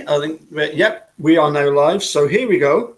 I think, yep, we are now live. So here we go.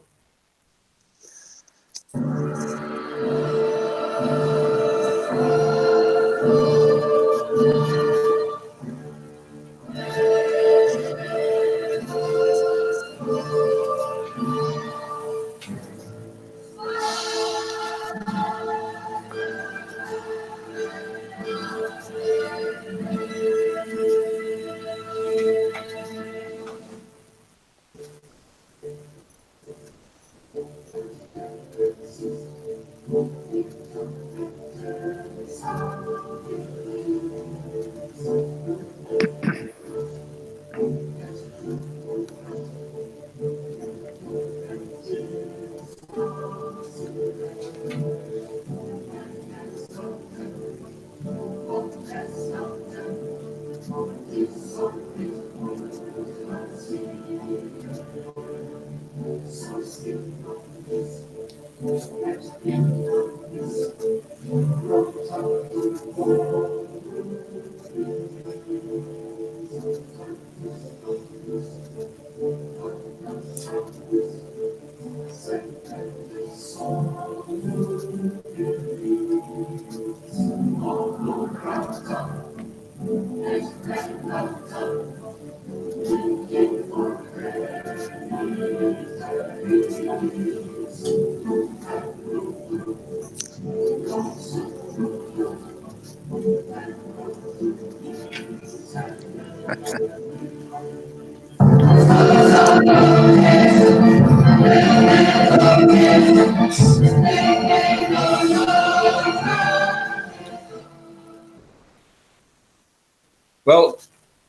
Well,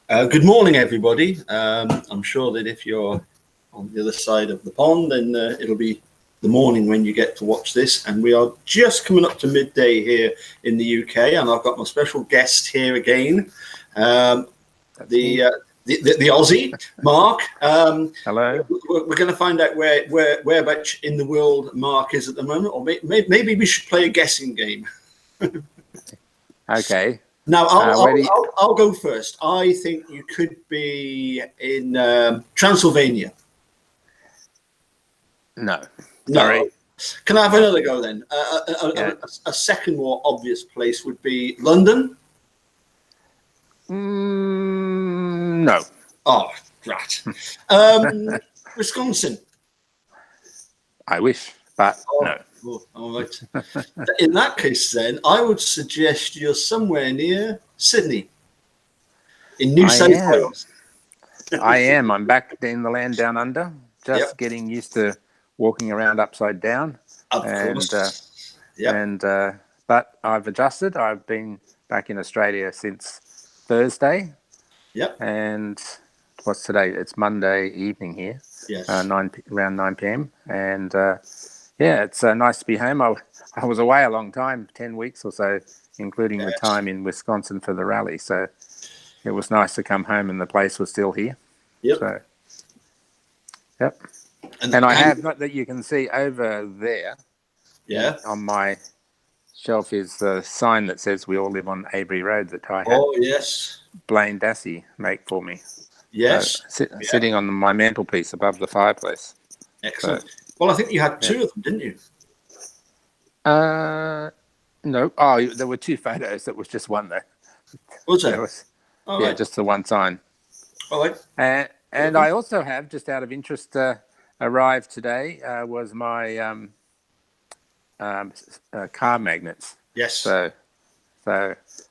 good morning, everybody. I'm sure that if you're on the other side of the pond, then it'll be the morning when you get to watch this. And we are just coming up to midday here in the UK, and I've got my special guest here again, the Aussie, Mark. Hello. We're going to find out whereabouts in the world Mark is at the moment, or maybe we should play a guessing game. Okay. Now, I'll go first. I think you could be in Transylvania. No. No. Can I have another go then? A second more obvious place would be London. No. Oh, right. Wisconsin. I wish, but no. Oh, all right. In that case, then, I would suggest you're somewhere near Sydney, in New South Wales. I am. I'm back in the land down under, just getting used to walking around upside down. Of course. But I've adjusted. I've been back in Australia since Thursday. Yep. And what's today? It's Monday evening here. Yes. Around 9 p.m. And it's nice to be home. I was away a long time, 10 weeks or so, including the time in Wisconsin for the rally. So it was nice to come home and the place was still here. Yep. So, yep. And I have, not that you can see over there. Yeah. On my shelf is a sign that says we all live on Avery Road that I had. Oh, yes. Blaine Dassey make for me. Yes. So, sitting on my mantelpiece above the fireplace. Excellent. Well, I think you had two of them, didn't you? No. Oh, there were two photos. That was just one, though. Was there? Right. Just the one sign. All right. And I also have, just out of interest, arrived today, was my car magnets. Yes. So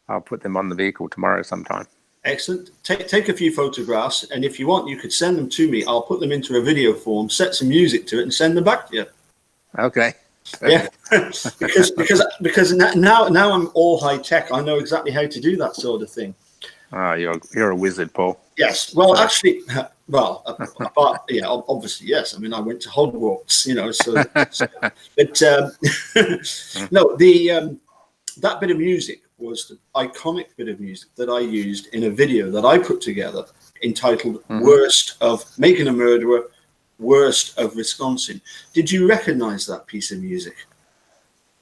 I'll put them on the vehicle tomorrow sometime. Excellent. Take a few photographs, and if you want, you could send them to me. I'll put them into a video form, set some music to it, and send them back to you. Okay. Yeah, because now I'm all high tech. I know exactly how to do that sort of thing. Oh, you're a wizard, Paul. Yes. Well, actually, obviously, yes. I mean, I went to Hogwarts, but no, that bit of music was the iconic bit of music that I used in a video that I put together entitled Worst of Making a Murderer, Worst of Wisconsin. Did you recognize that piece of music?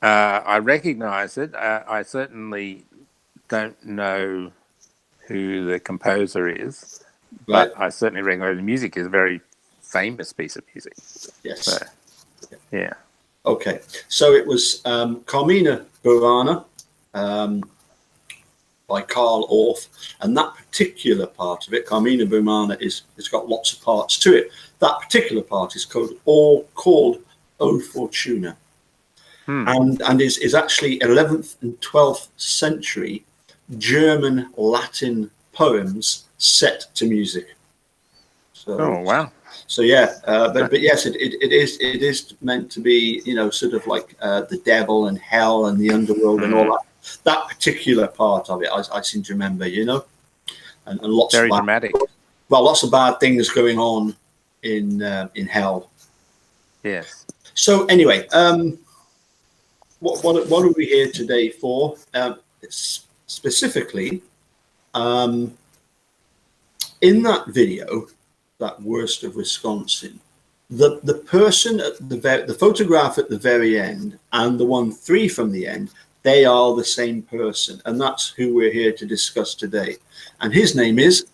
I recognize it. I certainly don't know who the composer is, Right. but I certainly recognize the music is a very famous piece of music. Yes. So, yeah. Okay. So it was Carmina Burana by Carl Orff, and that particular part of it, Carmina Burana, it's got lots of parts to it. That particular part is called O Fortuna, and is actually 11th and 12th century German Latin poems set to music. So, Oh, wow. So yeah, but yes, it is meant to be, you know, sort of like the devil and hell and the underworld and all that. That particular part of it, I seem to remember, you know, and lots Very of dramatic. well, lots of bad things going on in hell. Yes. So anyway, what are we here today for? Specifically, in that video, that Worst of Wisconsin, the person at the photograph at the very end and the 1-3 from the end, they are the same person, and that's who we're here to discuss today. And his name is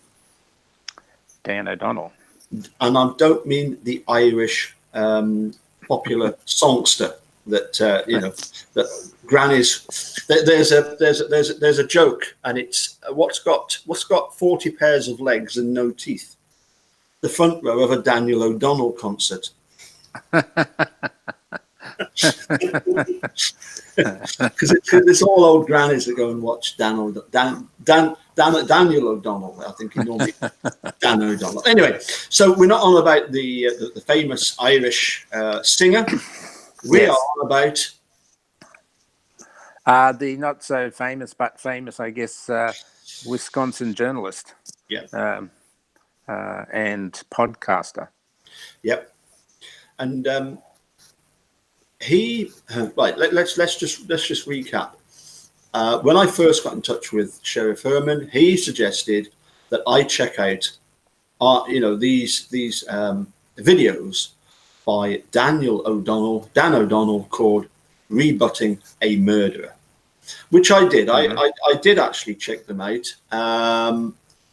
Dan O'Donnell. And I don't mean the Irish popular songster that you know, that grannies. There's a joke, and it's what's got 40 pairs of legs and no teeth. The front row of a Daniel O'Donnell concert. Because it's all old grannies that go and watch Daniel O'Donnell. I think he normally Dan O'Donnell. Anyway, so we're not on about the famous Irish singer. We are on about the not so famous but famous, I guess, Wisconsin journalist. Yeah. And podcaster. Yep. And he right. Let's just recap. When I first got in touch with Sheriff Herman, he suggested that I check out, these videos by Dan O'Donnell, called "Rebutting a Murderer," which I did. I did actually check them out.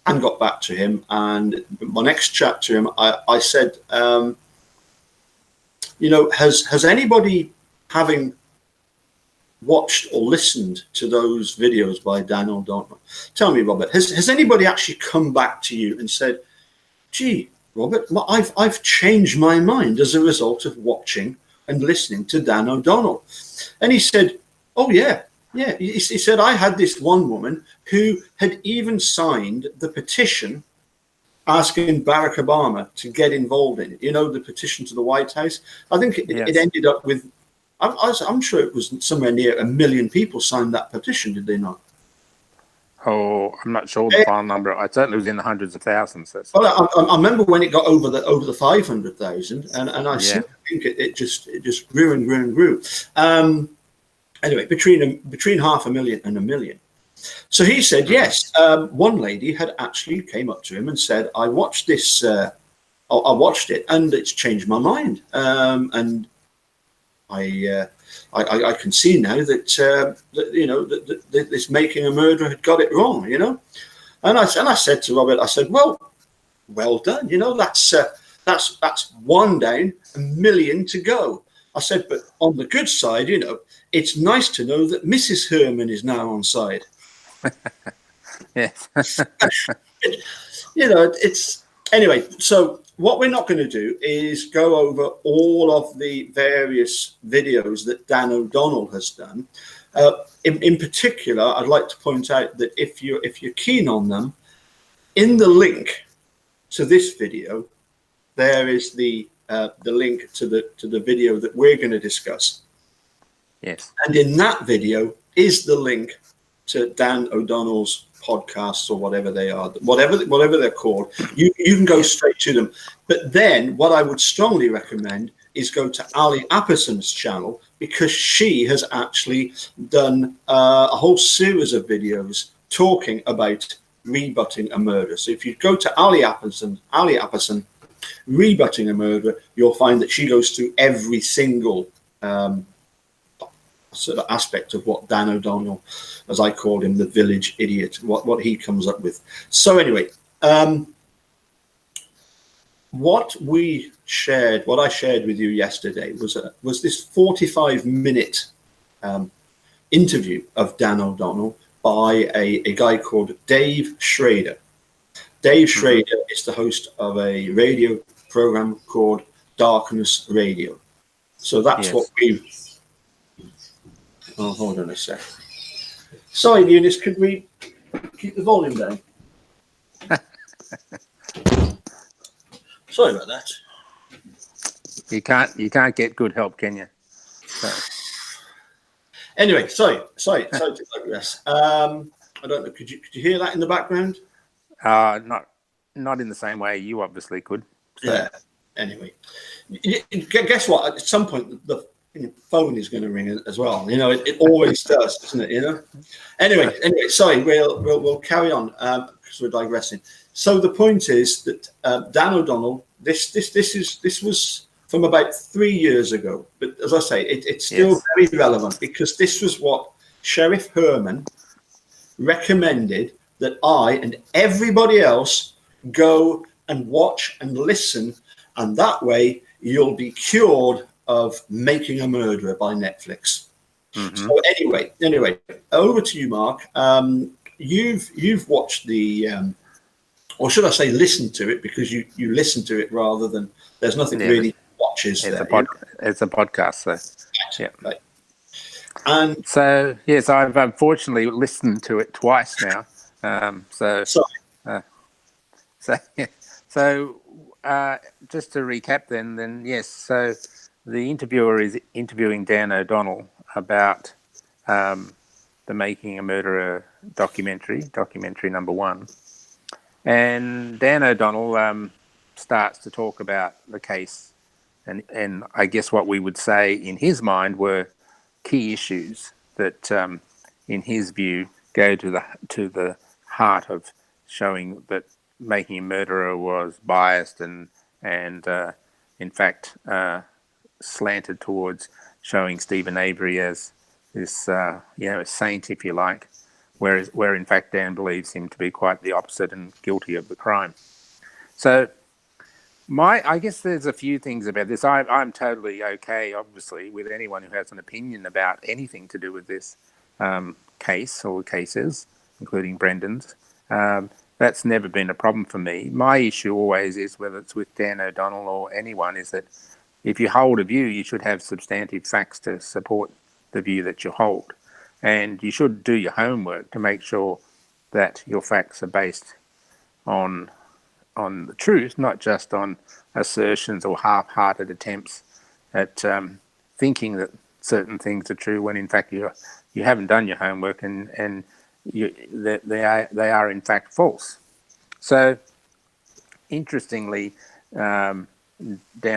And got back to him. And my next chat to him, I said, has anybody, having watched or listened to those videos by Dan O'Donnell, tell me, Robert, has anybody actually come back to you and said, gee, Robert, I've changed my mind as a result of watching and listening to Dan O'Donnell? And he said, oh, yeah. Yeah, he said, I had this one woman who had even signed the petition asking Barack Obama to get involved in it. You know, the petition to the White House. I think it ended up with, I'm sure it was somewhere near 1 million people signed that petition, did they not? Oh, I'm not sure the final number. I certainly was in the hundreds of thousands. Well, I remember when it got over the 500,000, and I think it just grew and grew and grew. Anyway, between 500,000 and 1 million. So he said, yes, one lady had actually came up to him and said, I watched this, I watched it and it's changed my mind. And I can see now that, that this making a murderer had got it wrong, you know. And I said to Robert, I said, well done. You know, that's one down, 1 million to go. I said, but on the good side, you know, it's nice to know that Mrs. Herman is now on side. Yes. You know, it's anyway. So what we're not going to do is go over all of the various videos that Dan O'Donnell has done. In particular, I'd like to point out that if you're keen on them, in the link to this video, there is the link to the video that we're going to discuss. Yes. And in that video is the link to Dan O'Donnell's podcasts, or whatever they are, whatever they're called. You can go straight to them. But then what I would strongly recommend is go to Ali Apperson's channel, because she has actually done a whole series of videos talking about rebutting a murder. So if you go to Ali Apperson, Rebutting a Murderer, you'll find that she goes through every single sort of aspect of what Dan O'Donnell, as I called him, the village idiot, what he comes up with. So anyway, what I shared with you yesterday was this 45-minute interview of Dan O'Donnell by a guy called Dave Schrader. Dave Schrader is the host of a radio program called Darkness Radio. So that's what we. Oh, hold on a sec. Sorry, Eunice, could we keep the volume down? Sorry about that. You can't get good help, can you? So. Anyway, sorry to digress. I don't know. Could you hear that in the background? Not in the same way you obviously could. So. Yeah. Anyway, guess what? At some point, the phone is going to ring as well. It always does, doesn't it? Anyway. Sorry, we'll carry on because we're digressing. So the point is that Dan O'Donnell. This was from about 3 years ago, but as I say, it's still very relevant because this was what Sheriff Herman recommended that I and everybody else go and watch and listen, and that way you'll be cured of Making a Murderer by Netflix. So anyway, over to you, Mark. You've watched the, or should I say, listened to it, because you listen to it rather than there's nothing really watches it's there. It's a podcast, so yeah. Right. And so yes, I've unfortunately listened to it twice now. So just to recap, then yes. So the interviewer is interviewing Dan O'Donnell about the Making a Murderer documentary number 1, and Dan O'Donnell starts to talk about the case, and I guess what we would say in his mind were key issues that, in his view, go to the heart of showing that Making a Murderer was biased and in fact slanted towards showing Stephen Avery as this a saint, if you like, where in fact Dan believes him to be quite the opposite and guilty of the crime. So I guess there's a few things about this. I'm totally okay, obviously, with anyone who has an opinion about anything to do with this case or cases, including Brendan's. That's never been a problem for me. My issue always is, whether it's with Dan O'Donnell or anyone, is that if you hold a view, you should have substantive facts to support the view that you hold. And you should do your homework to make sure that your facts are based on the truth, not just on assertions or half-hearted attempts at thinking that certain things are true when in fact you haven't done your homework and they are in fact false. So interestingly, Dan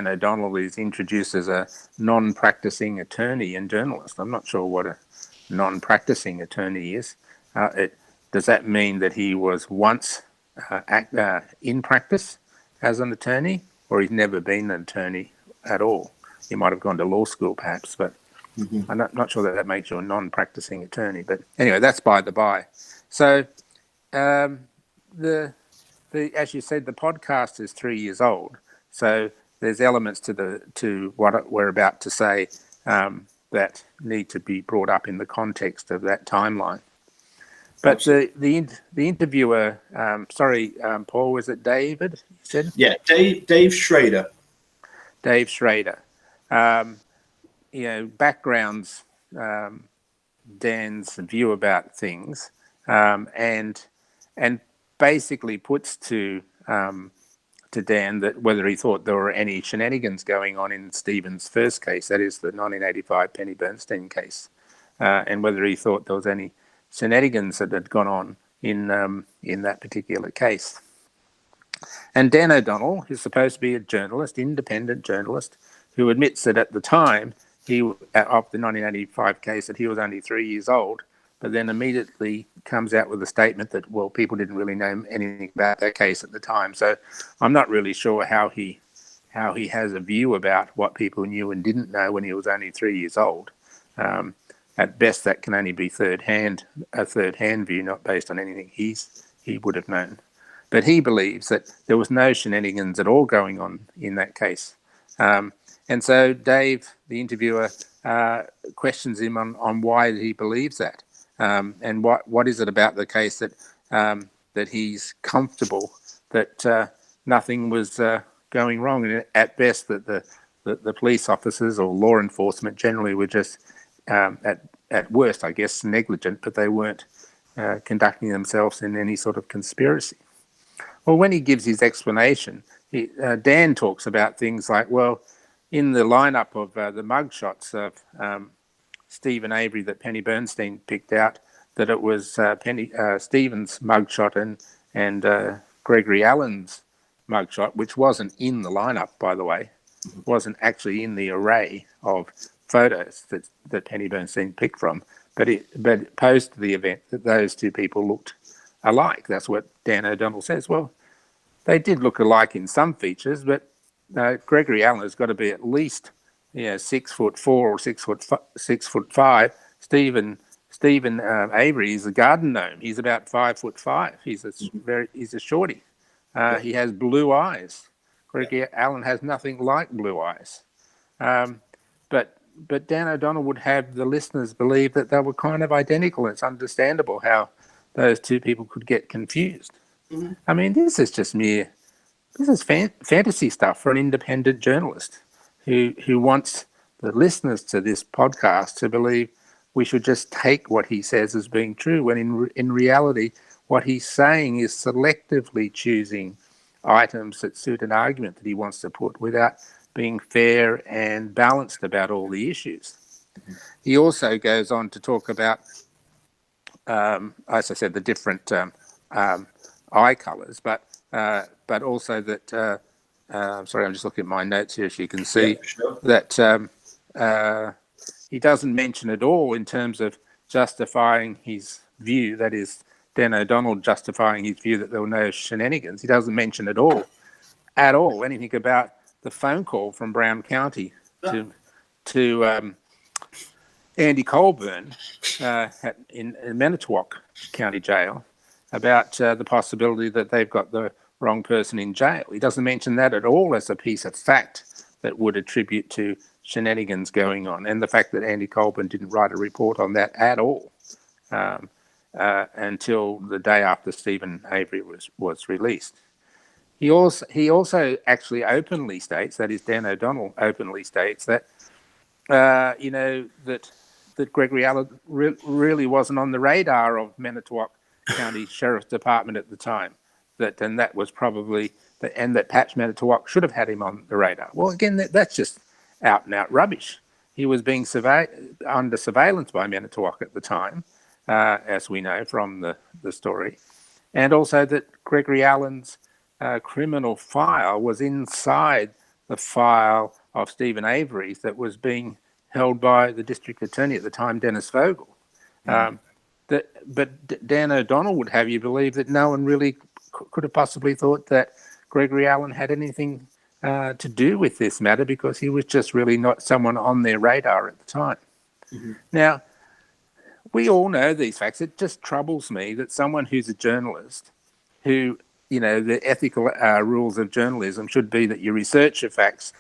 O'Donnell is introduced as a non-practicing attorney and journalist. I'm not sure what a non-practicing attorney is. Does that mean that he was once in practice as an attorney, or he's never been an attorney at all? He might have gone to law school perhaps, but I'm not sure that makes you a non-practicing attorney. But anyway, that's by the by. So the as you said, the podcast is 3 years old. So there's elements to what we're about to say that need to be brought up in the context of that timeline. But the interviewer, Paul, was it David? You said? Yeah, Dave Schrader. Dave Schrader. Backgrounds Dan's view about things, and basically puts to Dan that whether he thought there were any shenanigans going on in Stephen's first case, that is the 1985 Penny Bernstein case, and whether he thought there was any shenanigans that had gone on in that particular case. And Dan O'Donnell is supposed to be a journalist, independent journalist, who admits that at the time of the 1985 case that he was only 3 years old, but then immediately comes out with a statement that, well, people didn't really know anything about that case at the time. So I'm not really sure how he has a view about what people knew and didn't know when he was only 3 years old. At best, that can only be a third-hand view, not based on anything he would have known. But he believes that there was no shenanigans at all going on in that case. And so Dave, the interviewer, questions him on why he believes that, and what is it about the case that he's comfortable that nothing was going wrong, and at best that the police officers or law enforcement generally were just at worst, I guess, negligent, but they weren't conducting themselves in any sort of conspiracy. Well, when he gives his explanation, Dan talks about things like, well, in the lineup of the mugshots of Stephen Avery that Penny Bernstein picked out, that it was Stephen's mugshot and Gregory Allen's mugshot, which wasn't in the lineup, by the way, wasn't actually in the array of photos that Penny Bernstein picked from, but it posed to the event that those two people looked alike. That's what Dan O'Donnell says. Well, they did look alike in some features, but Gregory Allen has got to be at least 6'4" or 6'5". Stephen Avery is a garden gnome. He's about 5'5". He's a shorty. He has blue eyes. Gregory Allen has nothing like blue eyes. But Dan O'Donnell would have the listeners believe that they were kind of identical. It's understandable how those two people could get confused. Mm-hmm. I mean, this is fantasy stuff for an independent journalist who wants the listeners to this podcast to believe we should just take what he says as being true, when in reality, what he's saying is selectively choosing items that suit an argument that he wants to put without being fair and balanced about all the issues. Mm-hmm. He also goes on to talk about, as I said, the different eye colours, but also that, sorry, I'm just looking at my notes here, as you can see, that he doesn't mention at all in terms of justifying his view, that is, Dan O'Donnell justifying his view that there were no shenanigans. He doesn't mention at all anything about the phone call from Brown County to Andy Colburn in Manitowoc County Jail about the possibility that they've got the wrong person in jail. He doesn't mention that at all as a piece of fact that would attribute to shenanigans going on, and the fact that Andy Colburn didn't write a report on that at all until the day after Stephen Avery was released. He also actually openly states, that is, Dan O'Donnell openly states that that Gregory Allen really wasn't on the radar of Manitowoc County Sheriff's Department at the time. That was probably and that perhaps Manitowoc should have had him on the radar. Well, again, that's just out and out rubbish. He was being under surveillance by Manitowoc at the time, as we know from the story, and also that Gregory Allen's criminal file was inside the file of Stephen Avery's that was being held by the district attorney at the time, Dennis Vogel. But Dan O'Donnell would have you believe that no one really could have possibly thought that Gregory Allen had anything to do with this matter, because he was just really not someone on their radar at the time. Mm-hmm. Now, we all know these facts. It just troubles me that someone who's a journalist, who, the ethical rules of journalism should be that you research your facts,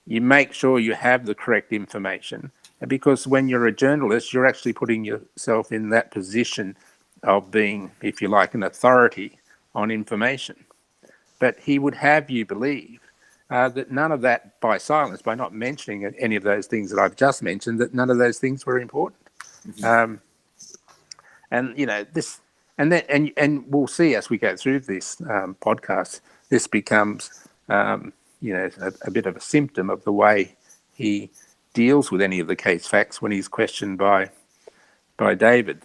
you make sure you have the correct information, because when you're a journalist, you're actually putting yourself in that position of being, if you like, an authority on information. But he would have you believe that none of that, by silence, by not mentioning any of those things that I've just mentioned, that none of those things were important. Mm-hmm. And we'll see as we go through this podcast, this becomes a bit of a symptom of the way he deals with any of the case facts when he's questioned by David,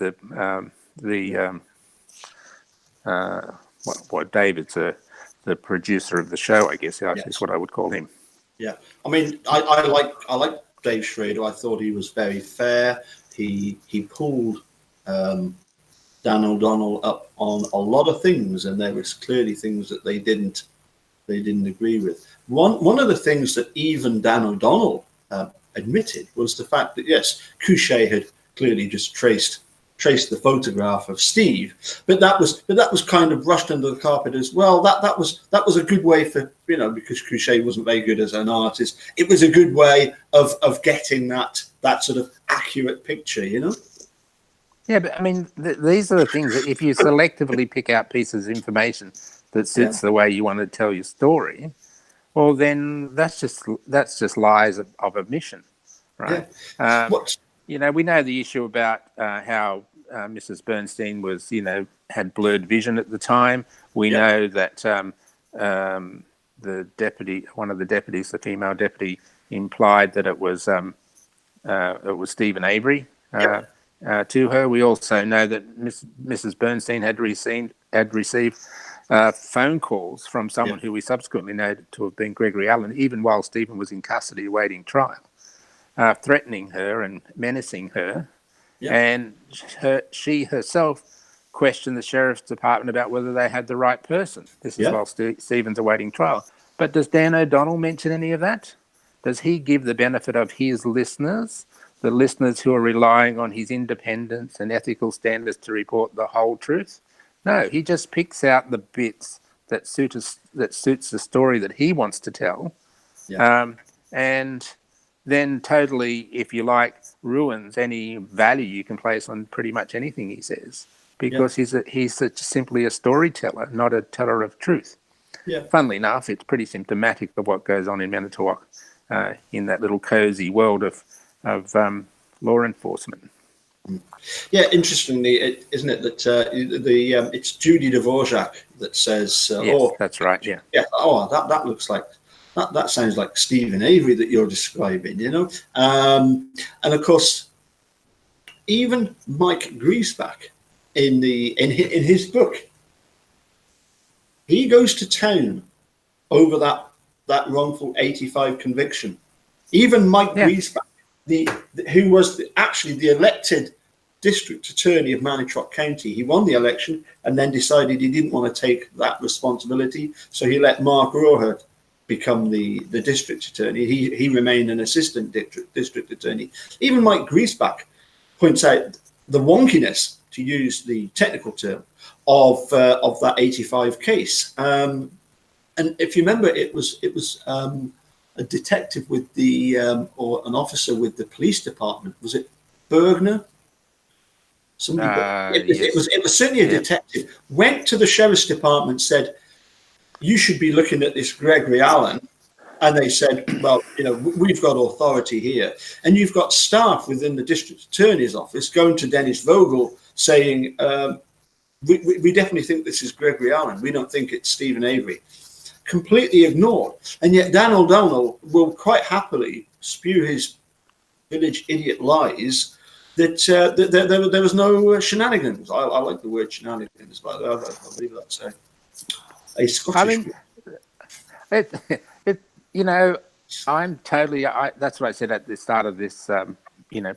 David's the producer of the show, I guess. Is what I would call him. Yeah, I mean, I like Dave Schrader. I thought he was very fair. He pulled Dan O'Donnell up on a lot of things, and there was clearly things that they didn't agree with. One of the things that even Dan O'Donnell admitted was the fact that, yes, Couchet had clearly just traced traced the photograph of Steve, but that was kind of brushed under the carpet as well. That was a good way for, because Crochet wasn't very good as an artist. It was a good way of getting that sort of accurate picture, Yeah, but I mean, these are the things that if you selectively pick out pieces of information that suits the way you want to tell your story, well, then that's just lies of omission, right? Yeah. We know the issue about how Mrs. Bernstein was, had blurred vision at the time. We know that the deputy, one of the deputies, the female deputy, implied that it was Stephen Avery. To her, we also know that Mrs. Bernstein had received phone calls from someone who we subsequently know to have been Gregory Allen, even while Stephen was in custody awaiting trial, threatening her and menacing her. And she herself questioned the sheriff's department about whether they had the right person. This is while Stephen's awaiting trial. But does Dan O'Donnell mention any of that? Does he give the benefit of his listeners, the listeners who are relying on his independence and ethical standards to report the whole truth? No, he just picks out the bits that suits the story that he wants to tell, and then totally, if you like, ruins any value you can place on pretty much anything he says, because he's simply a storyteller, not a teller of truth. Funnily enough, it's pretty symptomatic of what goes on in Manitowoc, in that little cozy world of law enforcement. Yeah, interestingly, isn't it that it's Judy Dvorak that says, yes, that's right. That looks like that sounds like Stephen Avery that you're describing, and of course, even Mike Griesbach in his book, he goes to town over that wrongful 85 conviction. Even Mike Griesbach, who was actually the elected district attorney of Manitowoc County, he won the election and then decided he didn't want to take that responsibility, so he let Mark Rohert become the district attorney. He remained an assistant district attorney. Even Mike Griesbach points out the wonkiness, to use the technical term, of that 85 case. And if you remember, it was a detective with or an officer with the police department. Was it Bergner? It was certainly a detective. Went to the sheriff's department, said, "You should be looking at this Gregory Allen." And they said, "Well, we've got authority here." And you've got staff within the district attorney's office going to Dennis Vogel saying, we definitely think this is Gregory Allen. We don't think it's Stephen Avery. Completely ignored. And yet Dan O'Donnell will quite happily spew his village idiot lies that there was no shenanigans. I like the word shenanigans, but I believe that's a Scottish word. I'm totally, that's what I said at the start of this,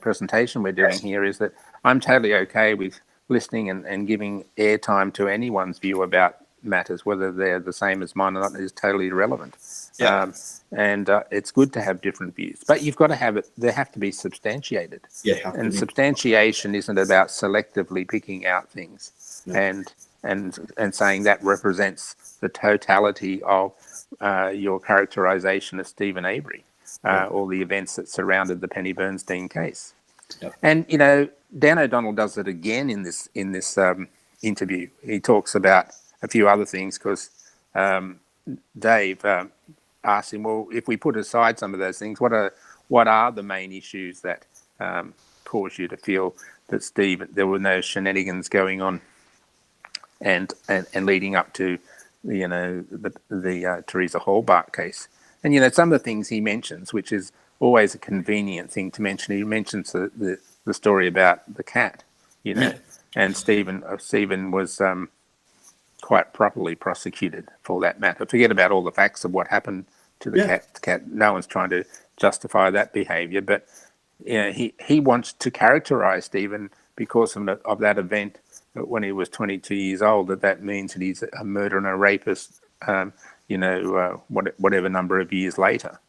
presentation we're doing here, is that I'm totally okay with listening and giving airtime to anyone's view about matters, whether they're the same as mine or not, is totally irrelevant. And it's good to have different views, but you've got to have it. They have to be substantiated. And substantiation isn't about selectively picking out things and saying that represents the totality of your characterization of Stephen Avery, or the events that surrounded the Penny Bernstein case. And Dan O'Donnell does it again in this interview. He talks about a few other things because Dave asked him, well, if we put aside some of those things, what are the main issues that cause you to feel that there were no shenanigans going on and leading up to the Teresa Hallbark case? And some of the things he mentions, which is always a convenient thing to mention, he mentions the story about the cat, and Stephen was quite properly prosecuted for that matter. Forget about all the facts of what happened to the cat. No one's trying to justify that behaviour, but he wants to characterise Stephen because of that event when he was 22 years old. That means that he's a murderer and a rapist. Whatever number of years later,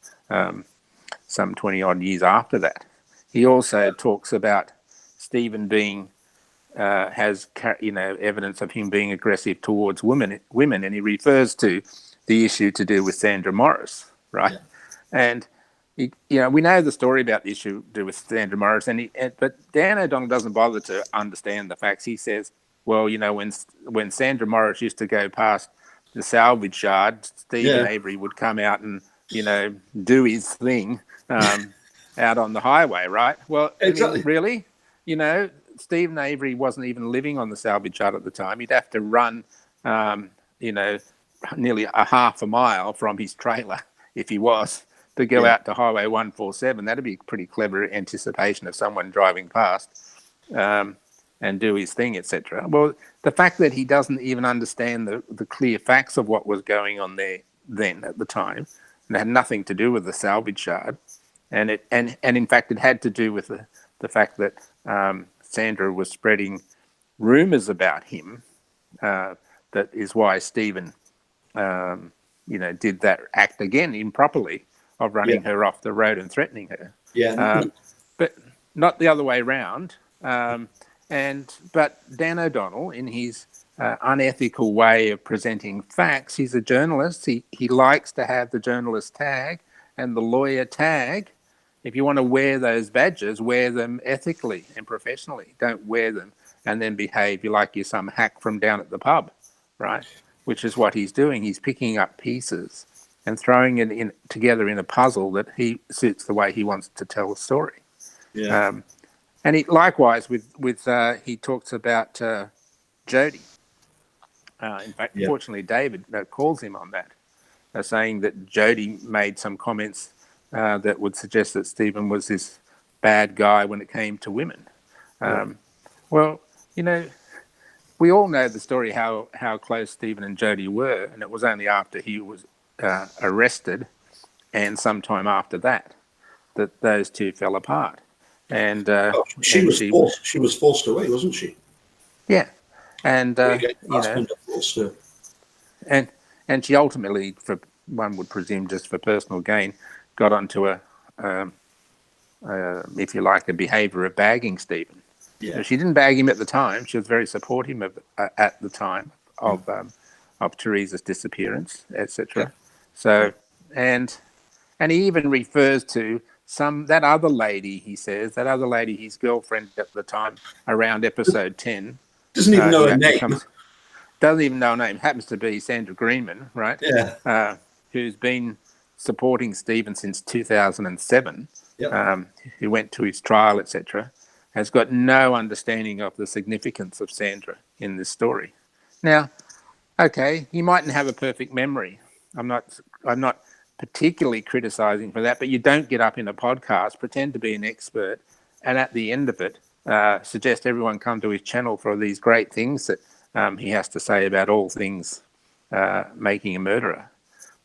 some 20 odd years after that. He also talks about Stephen being has evidence of him being aggressive towards women, and he refers to the issue to do with Sandra Morris, right? Yeah. And we know the story about the issue to do with Sandra Morris, but Dan O'Donnell doesn't bother to understand the facts. He says, well, when Sandra Morris used to go past the salvage yard, Stephen Avery would come out and do his thing out on the highway, right? Well, exactly. I mean, really, Stephen Avery wasn't even living on the salvage yard at the time. He'd have to run, nearly a half a mile from his trailer, if he was, to go out to Highway 147. That'd be a pretty clever anticipation of someone driving past and do his thing, etc. Well, the fact that he doesn't even understand the clear facts of what was going on there then at the time, and it had nothing to do with the salvage yard, and in fact it had to do with the fact that Sandra was spreading rumours about him. That is why Stephen, did that act again improperly of running her off the road and threatening her. Yeah. But not the other way around. But Dan O'Donnell, in his unethical way of presenting facts, he's a journalist. He likes to have the journalist tag and the lawyer tag. If you want to wear those badges, wear them ethically and professionally. Don't wear them and then behave like you're some hack from down at the pub, right? Which is what he's doing. He's picking up pieces and throwing it together in a puzzle that he suits the way he wants to tell a story. Yeah. And he likewise he talks about Jody. In fact, fortunately, David calls him on that, saying that Jody made some comments that would suggest that Stephen was this bad guy when it came to women. Well, we all know the story how close Stephen and Jody were, and it was only after he was arrested and sometime after that those two fell apart. And she was forced away, wasn't she? Yeah, and forced her. And she ultimately, for one would presume, just for personal gain, got onto if you like, a behaviour of bagging Stephen. Yeah. So she didn't bag him at the time. She was very supportive of at the time of Teresa's disappearance, etc. Yeah. So and he even refers to that other lady. He says that other lady, his girlfriend at the time, around episode 10, doesn't even know her name. Doesn't even know her name. Happens to be Sandra Greenman, right? Yeah. Who's been supporting Stephen since 2007. Yep. Who went to his trial, etc. Has got no understanding of the significance of Sandra in this story. Now, okay, he mightn't have a perfect memory. I'm not particularly criticising for that, but you don't get up in a podcast, pretend to be an expert, and at the end of it, suggest everyone come to his channel for these great things that he has to say about all things making a murderer,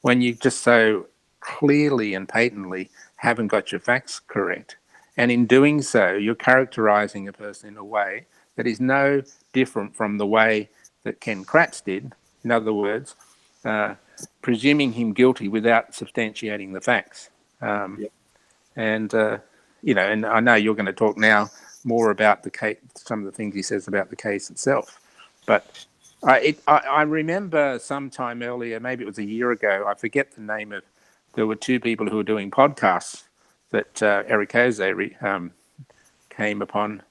when you just so clearly and patently haven't got your facts correct. And in doing so, you're characterising a person in a way that is no different from the way that Ken Kratz did. In other words, presuming him guilty without substantiating the facts. And I know you're going to talk now more about the case, some of the things he says about the case itself. But I remember sometime earlier, maybe it was a year ago, I forget the name of, there were two people who were doing podcasts that Eric Jose came upon,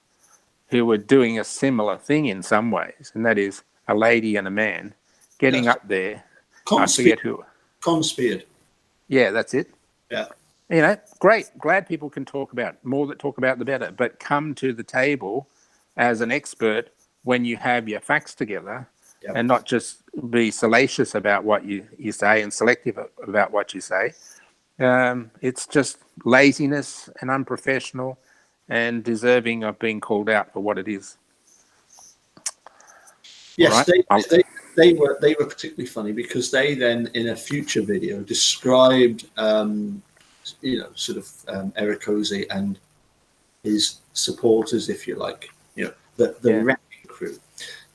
who were doing a similar thing in some ways, and that is a lady and a man getting up there. I forget who. Conspired. Yeah, that's it. Yeah. Great. Glad people can talk about it. More that talk about, the better. But come to the table as an expert when you have your facts together, and not just be salacious about what you say and selective about what you say. It's just laziness and unprofessional and deserving of being called out for what it is. Yes, right? They were particularly funny because they then, in a future video, described Eric Jose and his supporters, if you like, the wrecking crew.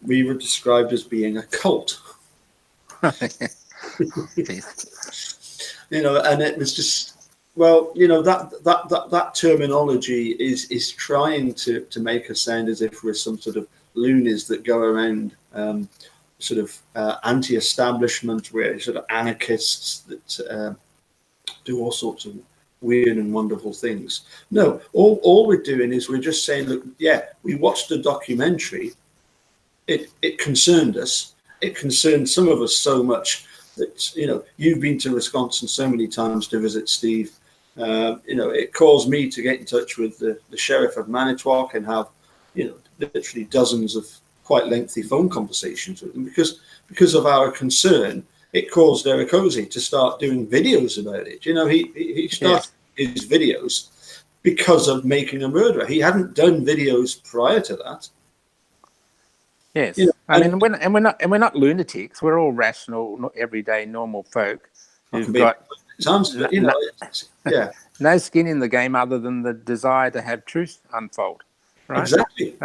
We were described as being a cult. And it was just, that terminology is trying to make us sound as if we're some sort of loonies that go around sort of anti-establishment, where sort of anarchists that do all sorts of weird and wonderful things. No, all we're doing is we're just saying, look, yeah, we watched a documentary. It concerned us. It concerned some of us so much that, you've been to Wisconsin so many times to visit Steve. It caused me to get in touch with the sheriff of Manitowoc and have, literally dozens of quite lengthy phone conversations with him because of our concern. It caused Eric Ozzie to start doing videos about it. He started his videos because of making a murderer. He hadn't done videos prior to that. Yes, we're not lunatics. We're all rational, everyday, normal folk who've got no skin in the game other than the desire to have truth unfold. Right? Exactly.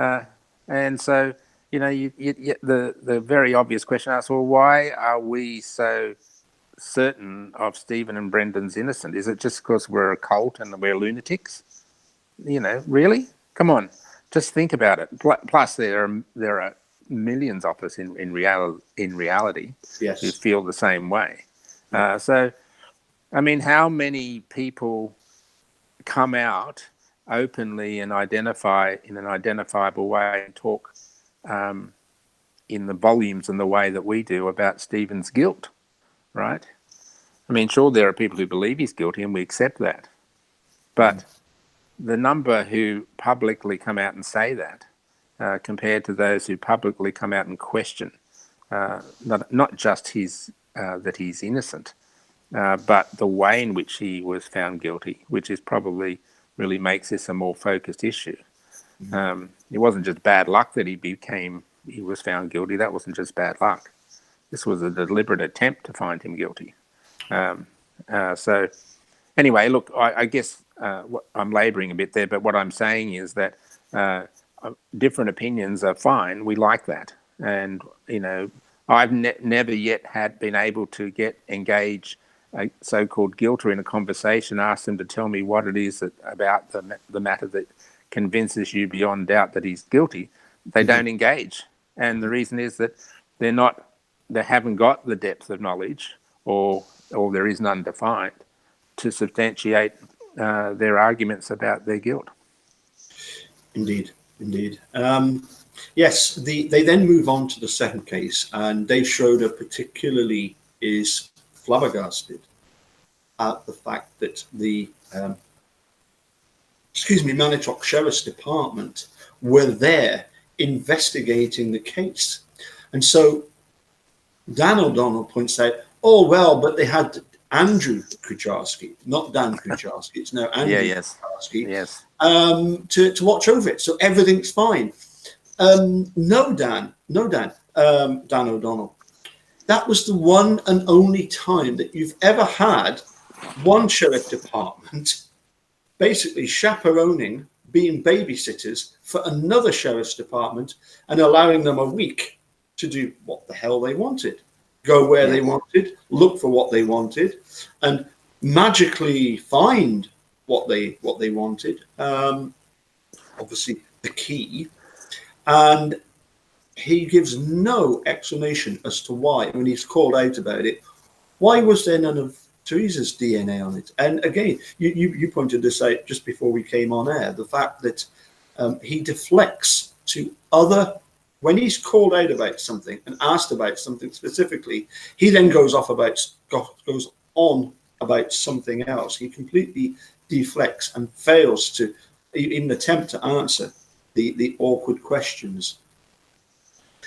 And so, the very obvious question asks, well, why are we so certain of Stephen and Brendan's innocent? Is it just because we're a cult and we're lunatics? Really? Come on, just think about it. Plus, there are millions of us in reality yes, who feel the same way. So, I mean, how many people come out openly and identify in an identifiable way and talk in the volumes and the way that we do about Stephen's guilt, right? I mean, sure, there are people who believe he's guilty and we accept that. But the number who publicly come out and say that compared to those who publicly come out and question not just that he's innocent, but the way in which he was found guilty, which is probably really makes this a more focused issue. It wasn't just bad luck that he was found guilty. That wasn't just bad luck. This was a deliberate attempt to find him guilty. So anyway, look, I guess I'm labouring a bit there, but what I'm saying is that different opinions are fine. We like that. And, I've never yet been able to engage a so-called guilter in a conversation, ask them to tell me what it is about the matter that convinces you beyond doubt that he's guilty. They don't engage. And the reason is that they haven't got the depth of knowledge, or there is none defined, to substantiate their arguments about their guilt. Indeed. Yes, they then move on to the second case, and Dave Schrader particularly is flabbergasted at the fact that the Manitowoc Sheriff's Department were there investigating the case. And so Dan O'Donnell points out, oh, well, but they had Andrew Kucharski, not Dan Kucharski, it's now Andrew Kucharski, to watch over it. So everything's fine. No, Dan O'Donnell. That was the one and only time that you've ever had one sheriff department basically chaperoning, being babysitters for another sheriff's department and allowing them a week to do what the hell they wanted. Go where they wanted, look for what they wanted, and magically find what they wanted. Obviously, the key. And he gives no explanation as to why, when he's called out about it, why was there none of Teresa's DNA on it? And again, you pointed this out just before we came on air, the fact that he deflects to other. When he's called out about something and asked about something specifically, he then goes on about something else. He completely deflects and fails to even attempt to answer the awkward questions.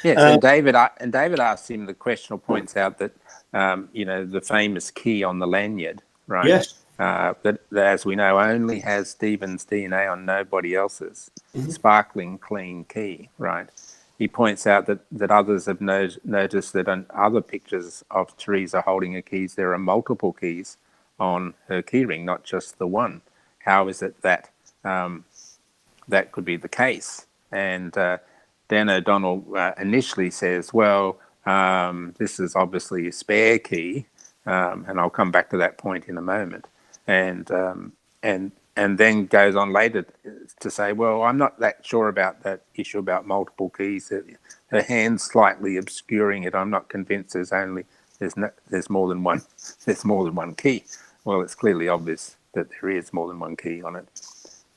Yes, and David asked him the question, or points out that the famous key on the lanyard, right? Yes. That as we know only has Stephen's DNA on nobody else's. Sparkling clean key, right? He points out that others have noticed that on other pictures of Teresa holding her keys, there are multiple keys on her keyring, not just the one. How is it that that could be the case? And Dan O'Donnell initially says, well, this is obviously a spare key, and I'll come back to that point in a moment. And and then goes on later to say, well, I'm not that sure about that issue about multiple keys. Her hand's slightly obscuring it. I'm not convinced there's more than one key. Well, it's clearly obvious that there is more than one key on it.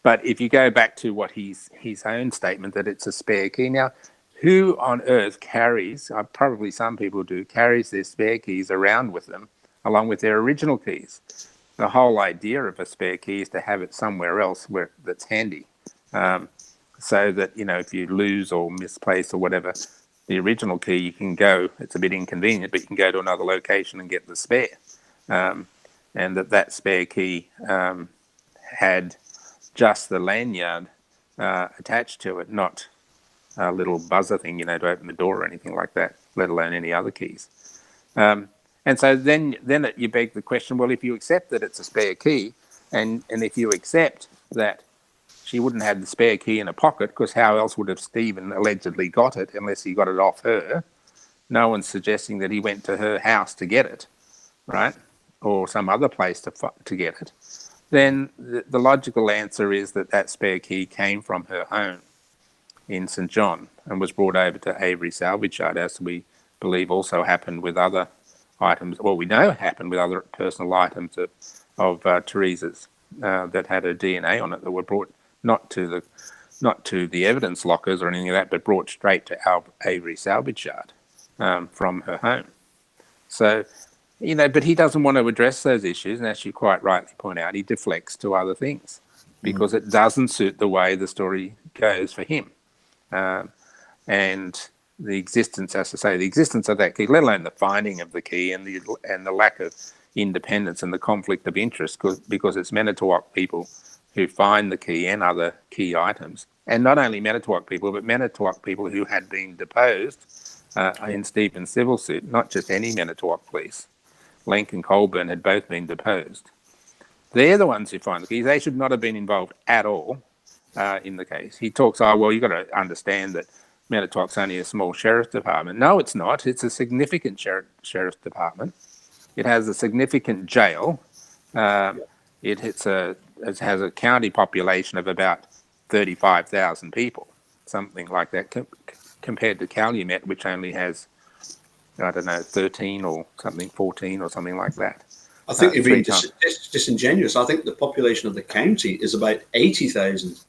But if you go back to what his own statement that it's a spare key, now, who on earth carries, probably some people do, carries their spare keys around with them along with their original keys? The whole idea of a spare key is to have it somewhere else where that's handy, so that, if you lose or misplace or whatever the original key, you can go. It's a bit inconvenient, but you can go to another location and get the spare, and that spare key had just the lanyard attached to it, not a little buzzer thing, to open the door or anything like that, let alone any other keys. And so then you beg the question, well, if you accept that it's a spare key, and if you accept that she wouldn't have the spare key in a pocket, because how else would have Stephen allegedly got it unless he got it off her? No one's suggesting that he went to her house to get it, right? Or some other place to get it. Then the logical answer is that spare key came from her home in St. John and was brought over to Avery Salvage Yard, as we believe also happened with other items. Well, we know happened with other personal items of Teresa's that had her DNA on it, that were brought not to the evidence lockers or anything like that, but brought straight to Avery Salvage Yard from her home. So, but he doesn't want to address those issues, and as you quite rightly point out, he deflects to other things because it doesn't suit the way the story goes for him. And the existence, as I say, the existence of that key, let alone the finding of the key and the lack of independence and the conflict of interest, because it's Manitowoc people who find the key and other key items. And not only Manitowoc people, but Manitowoc people who had been deposed in Stephen's civil suit, not just any Manitowoc police. Lenk and Colburn had both been deposed. They're the ones who find the keys. They should not have been involved at all in the case. He talks, you've got to understand that Manitowoc's only a small sheriff's department. No, it's not. It's a significant sheriff's department. It has a significant jail. It has a county population of about 35,000 people, something like that, compared to Calumet, which only has, 13 or something, 14 or something like that. I think you're being disingenuous. I think the population of the county is about 80,000.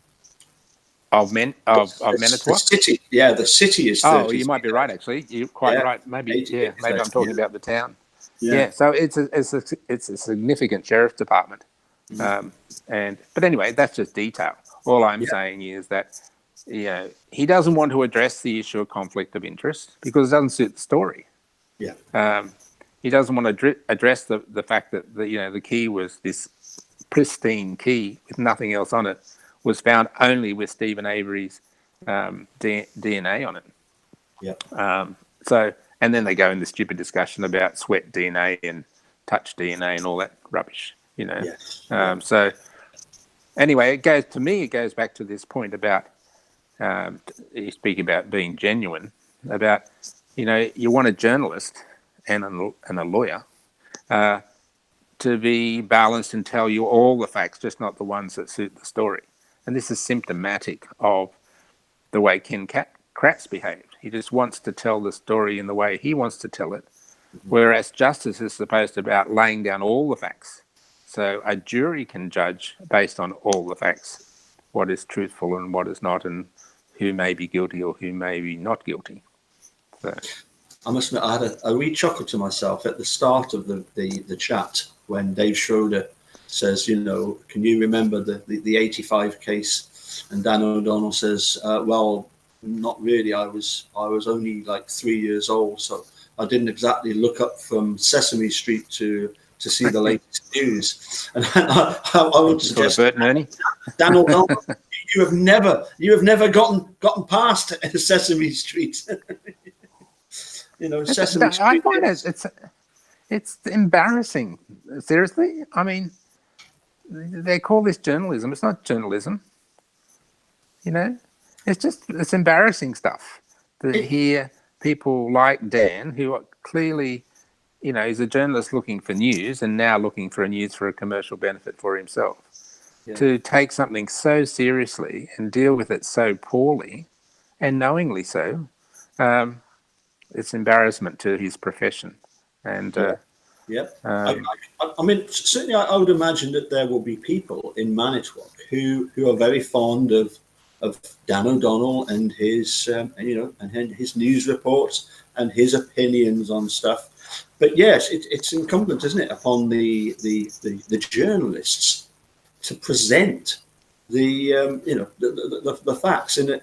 Of Manitowoc? The city, the city is 30. Oh, you might be right, actually. You're quite right. Maybe, maybe I'm talking about the town. Yeah, so it's a significant sheriff's department. But anyway, that's just detail. All I'm saying is that he doesn't want to address the issue of conflict of interest because it doesn't suit the story. He doesn't want to address the fact that the key was this pristine key with nothing else on it, was found only with Stephen Avery's DNA on it. So, and then they go in the stupid discussion about sweat DNA and touch DNA and all that rubbish, So anyway, it goes back to this point about, you speak about being genuine, about, you want a journalist and a lawyer to be balanced and tell you all the facts, just not the ones that suit the story. And this is symptomatic of the way Ken Kratz behaved. He just wants to tell the story in the way he wants to tell it, whereas justice is supposed to be about laying down all the facts. So a jury can judge based on all the facts what is truthful and what is not, and who may be guilty or who may be not guilty. So I must admit, I had a wee chuckle to myself at the start of the chat when Dave Schrader says, can you remember the 85 case? And Dan O'Donnell says, well, not really. I was only like 3 years old, so I didn't exactly look up from Sesame Street to see the latest news. And I would suggest, Bert and Ernie? Dan O'Donnell, you have never gotten past Sesame Street. Sesame Street. I find it's embarrassing. Seriously, I mean, they call this journalism. It's not journalism. It's embarrassing stuff to hear people like Dan, who are clearly, he's a journalist looking for news and now looking for news for a commercial benefit for himself. to take something so seriously and deal with it so poorly and knowingly so. It's embarrassment to his profession. And Yeah. I mean, certainly, I would imagine that there will be people in Manitowoc who are very fond of Dan O'Donnell and his and his news reports and his opinions on stuff. But yes, it's incumbent, isn't it, upon the journalists to present the facts in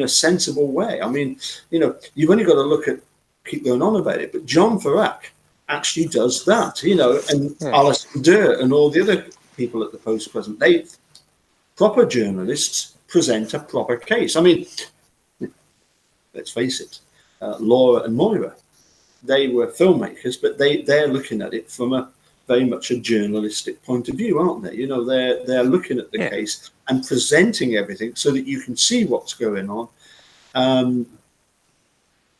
a sensible way. I mean, you've only got to keep going on about it, but John Farrack actually does that, and Alison Durr and all the other people at the Post present. They proper journalists present a proper case. I mean, let's face it, Laura and Moira, they were filmmakers, but they're looking at it from a very much a journalistic point of view, aren't they? They're looking at the case and presenting everything so that you can see what's going on.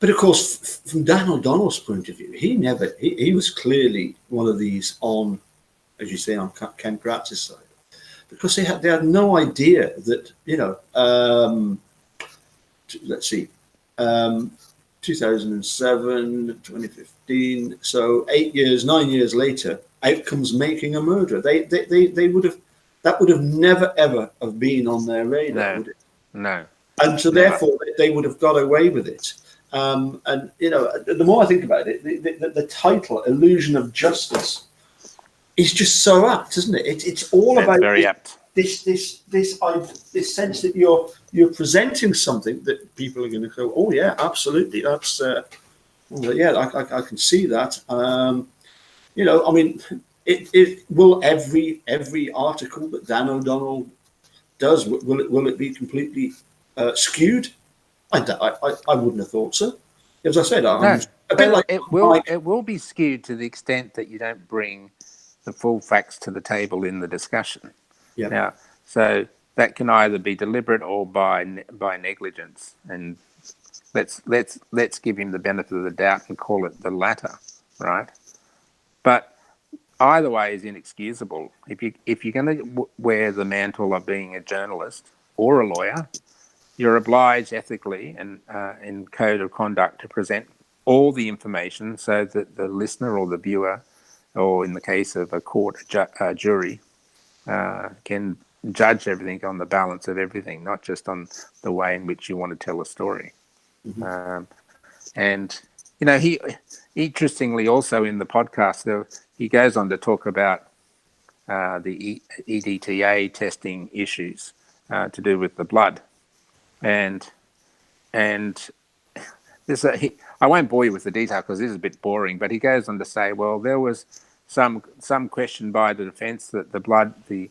But of course, from Dan O'Donnell's point of view, he was clearly one of these on, as you say, on Ken Kratz's side, because they had no idea that, let's see, 2007, 2015, so 9 years later, out comes Making a Murderer. They would have never ever have been on their radar, would it? No. And so therefore they would have got away with it. And the more I think about it, the title "Illusion of Justice" is just so apt, isn't it? It's all about very apt. This sense that you're presenting something that people are going to go, oh yeah, absolutely, that's I can see that. I mean, it will every article that Dan O'Donnell does, will it be completely skewed? I wouldn't have thought so. As I said, I'm a bit like it will be skewed to the extent that you don't bring the full facts to the table in the discussion. Yeah. Now, so that can either be deliberate or by negligence, and let's give him the benefit of the doubt and call it the latter, right? But either way is inexcusable. If you're going to wear the mantle of being a journalist or a lawyer, you're obliged ethically and in code of conduct to present all the information so that the listener or the viewer, or in the case of a court, a jury, can judge everything on the balance of everything, not just on the way in which you want to tell a story. Mm-hmm. And he interestingly also in the podcast he goes on to talk about the EDTA testing issues to do with the blood, and there's I won't bore you with the detail because this is a bit boring, but he goes on to say, well, there was some question by the defence that the blood the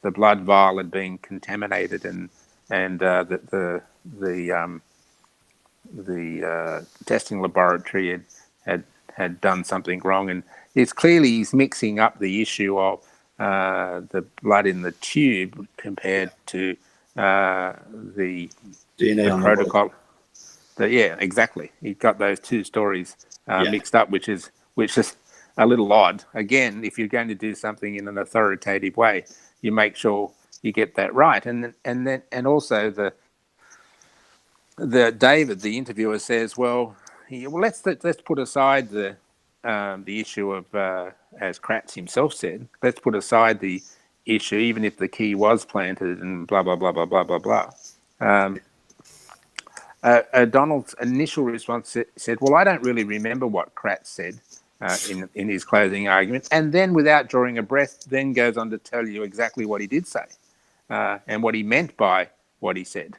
blood vial had been contaminated and that the testing laboratory had done something wrong, and he's mixing up the issue of the blood in the tube compared to the DNA protocol. Yeah, exactly. He got those two stories mixed up, which is a little odd. Again, if you're going to do something in an authoritative way, you make sure you get that right. And also the David, the interviewer, says, well, let's put aside the issue of, as Kratz himself said, let's put aside the issue, even if the key was planted and blah blah blah blah blah blah blah. Donald's initial response said, well, I don't really remember what Kratz said in his closing argument, and then without drawing a breath, then goes on to tell you exactly what he did say and what he meant by what he said,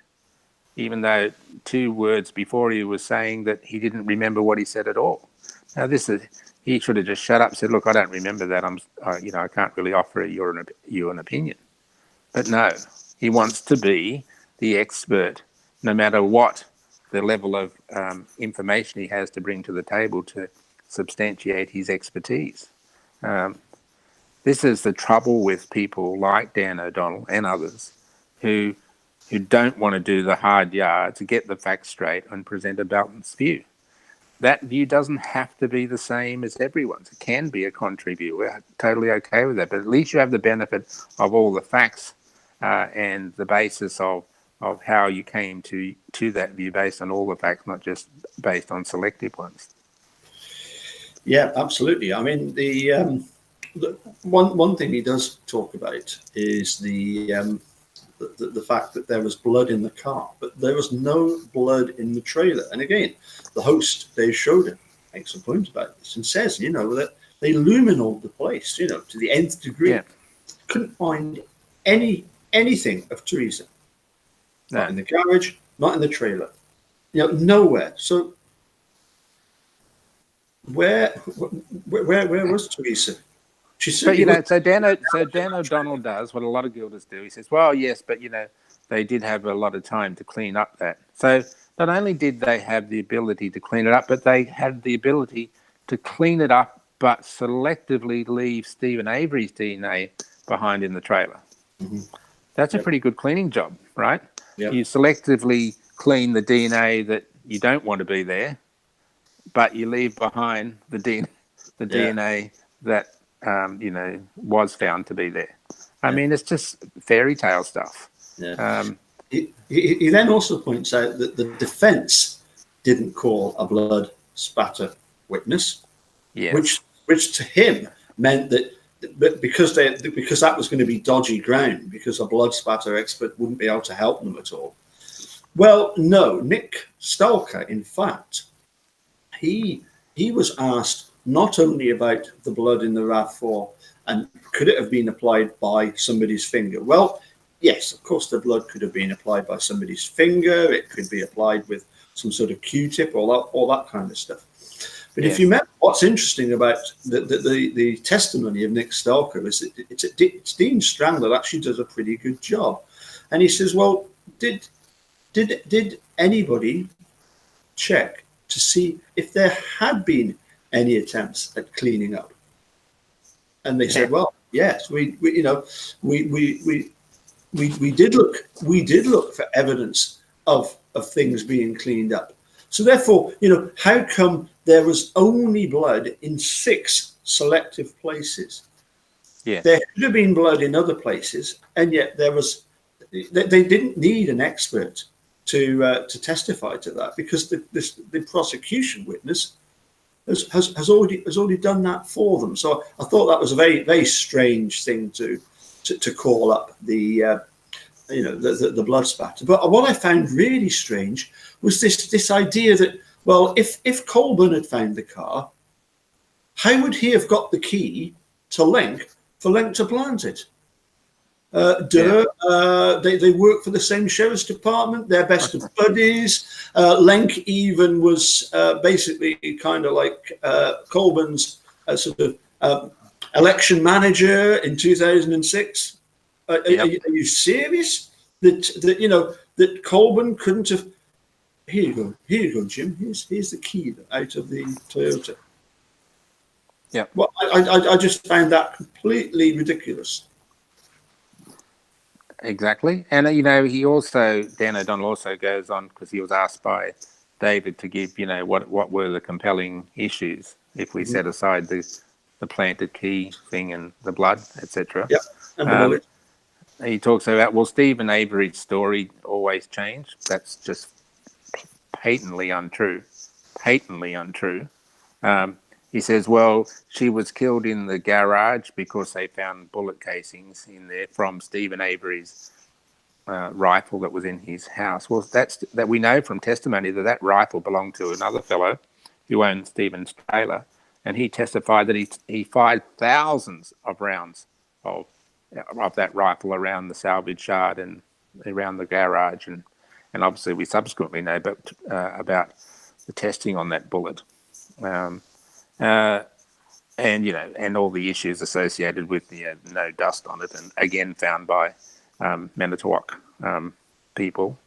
even though 2 words before he was saying that he didn't remember what he said at all. Now, he should have just shut up and said, look, I don't remember that. I can't really offer you an opinion. But no, he wants to be the expert, no matter what the level of information he has to bring to the table to substantiate his expertise. This is the trouble with people like Dan O'Donnell and others who don't want to do the hard yards, get the facts straight and present a balanced view. that view doesn't have to be the same as everyone's. It can be a contrary view. We're totally okay with that. But at least you have the benefit of all the facts and the basis of how you came to that view based on all the facts, not just based on selective ones. Yeah, absolutely. I mean, the one thing he does talk about is the fact that there was blood in the car, but there was no blood in the trailer. And again, the host, Dave Schrader, makes a point about this and says, that they luminoled the place, to the nth degree. Yeah. Couldn't find anything of Teresa. No. Not in the garage, not in the trailer. Nowhere. So where was Teresa? She But so Dan O'Donnell does what a lot of guilders do. He says, "Well, yes, but they did have a lot of time to clean up that." So not only did they have the ability to clean it up, but they had the ability to clean it up, but selectively leave Stephen Avery's DNA behind in the trailer. Mm-hmm. That's a pretty good cleaning job, right? Yep. You selectively clean the DNA that you don't want to be there, but you leave behind the DNA that was found to be there. I mean, it's just fairy tale stuff. Yeah. He then also points out that the defence didn't call a blood spatter witness, yes. which to him meant that because that was going to be dodgy ground, because a blood spatter expert wouldn't be able to help them at all. Well, no, Nick Stalker, in fact, he was asked not only about the blood in the RAV4 and could it have been applied by somebody's finger. Well, yes, of course, the blood could have been applied by somebody's finger. It could be applied with some sort of Q-tip, all that kind of stuff. But if you remember, what's interesting about the testimony of Nick Stalker is that it's Dean Strand that actually does a pretty good job. And he says, well, did anybody check to see if there had been any attempts at cleaning up? And they said, well, yes, we did look for evidence of things being cleaned up. So therefore, how come there was only blood in 6 selective places? Yeah. There could have been blood in other places, and yet they didn't need an expert to testify to that, because the prosecution witness has already done that for them. So I thought that was a very, very strange thing to call up the blood spatter. But what I found really strange was this idea that, well, if Colburn had found the car, how would he have got the key to Lenk for Lenk to plant it? They work for the same sheriff's department. They're best of buddies. Lenk even was basically kind of like Colburn's sort of election manager in 2006. Are you serious that Colburn couldn't have? Here you go, Jim. Here's the key out of the Toyota. Yeah. Well, I just found that completely ridiculous. Exactly. And, he also, Dan O'Donnell also goes on, because he was asked by David to give, what were the compelling issues if we set aside the planted key thing and the blood, etc. Yeah. He talks about, well, Stephen Avery's story always changed. That's just patently untrue. He says, well, she was killed in the garage because they found bullet casings in there from Stephen Avery's rifle that was in his house. Well, that we know from testimony that rifle belonged to another fellow who owned Stephen's trailer, and he testified that he fired thousands of rounds of that rifle around the salvage yard and around the garage, and obviously we subsequently know about the testing on that bullet. And all the issues associated with the no dust on it, and again found by Manitowoc people.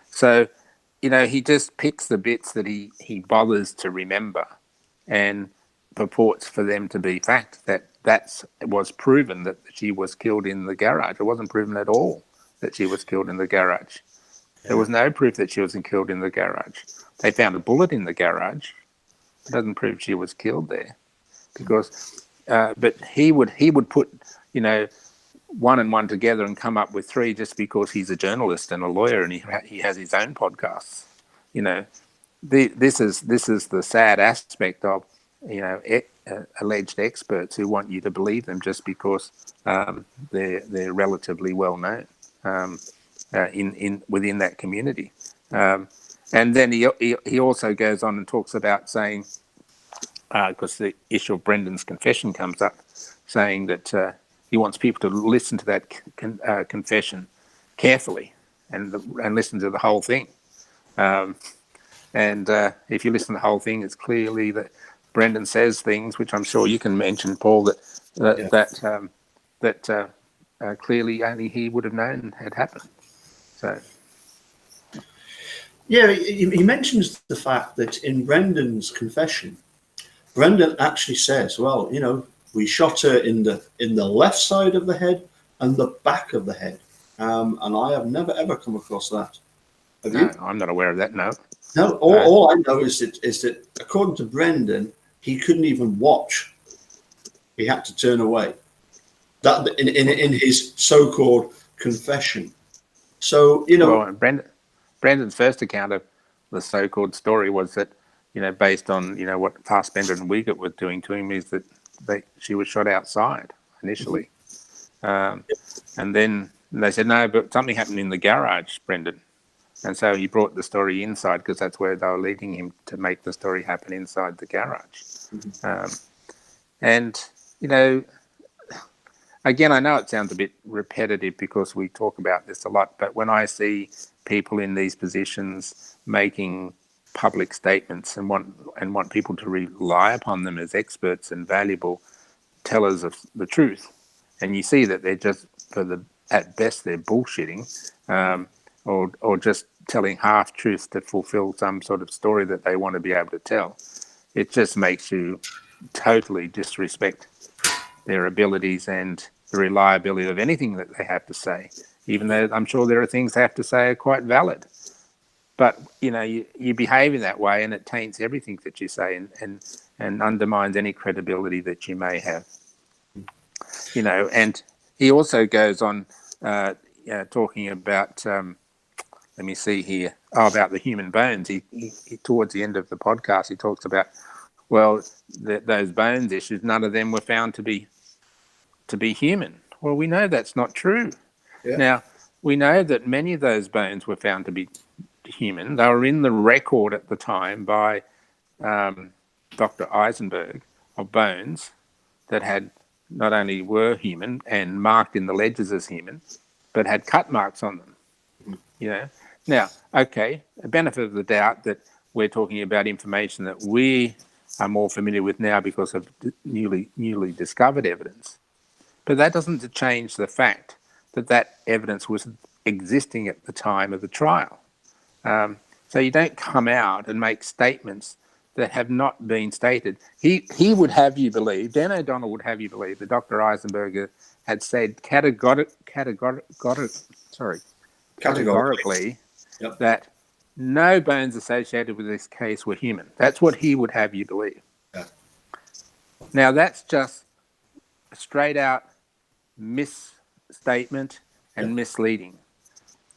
So he just picks the bits that he bothers to remember and purports for them to be fact. That was proven that she was killed in the garage. It wasn't proven at all that she was killed in the garage. There was no proof that she was killed in the garage. They found a bullet in the garage. It doesn't prove she was killed there, because. But he would put, one and one together and come up with three just because he's a journalist and a lawyer and he has his own podcasts. This is the sad aspect of alleged experts who want you to believe them just because they're relatively well known within that community. And then he also goes on and talks about saying, because the issue of Brendan's confession comes up, saying that he wants people to listen to that confession carefully and listen to the whole thing. And if you listen to the whole thing, it's clearly that Brendan says things which I'm sure you can mention, Paul, that clearly only he would have known had happened. So. Yeah, he mentions the fact that in Brendan's confession, Brendan actually says, well, we shot her in the left side of the head and the back of the head. And I have never, ever come across that. Have you? No, I'm not aware of that, no. No, all I know is that according to Brendan, he couldn't even watch. He had to turn away. That in his so-called confession. So, Well, Brendan's first account of the so-called story was that, based on, what Fassbender and Wiegert were doing to him, is that she was shot outside initially. And then they said, no, but something happened in the garage, Brendan. And so he brought the story inside because that's where they were leading him to make the story happen inside the garage. And, again, I know it sounds a bit repetitive because we talk about this a lot, but when I see people in these positions making public statements and want people to rely upon them as experts and valuable tellers of the truth, and you see that they're just at best they're bullshitting, or just telling half truths to fulfill some sort of story that they want to be able to tell, it just makes you totally disrespect their abilities and the reliability of anything that they have to say, even though I'm sure there are things they have to say are quite valid. But, you behave in that way and it taints everything that you say and undermines any credibility that you may have. And he also goes on talking about, let me see here, about the human bones. He towards the end of the podcast, he talks about, well, those bones issues, none of them were found to be human. Well, we know that's not true. Yeah. Now, we know that many of those bones were found to be human. They were in the record at the time by Dr. Eisenberg of bones that had not only were human and marked in the ledgers as human, but had cut marks on them. Now, okay, a benefit of the doubt that we're talking about information that we are more familiar with now because of newly discovered evidence. But that doesn't change the fact that evidence was existing at the time of the trial. So you don't come out and make statements that have not been stated. He would have you believe, Dan O'Donnell would have you believe that Dr. Eisenberger had said categorically yep, that no bones associated with this case were human. That's what he would have you believe. Yeah. Now, that's just a straight out misstatement and misleading.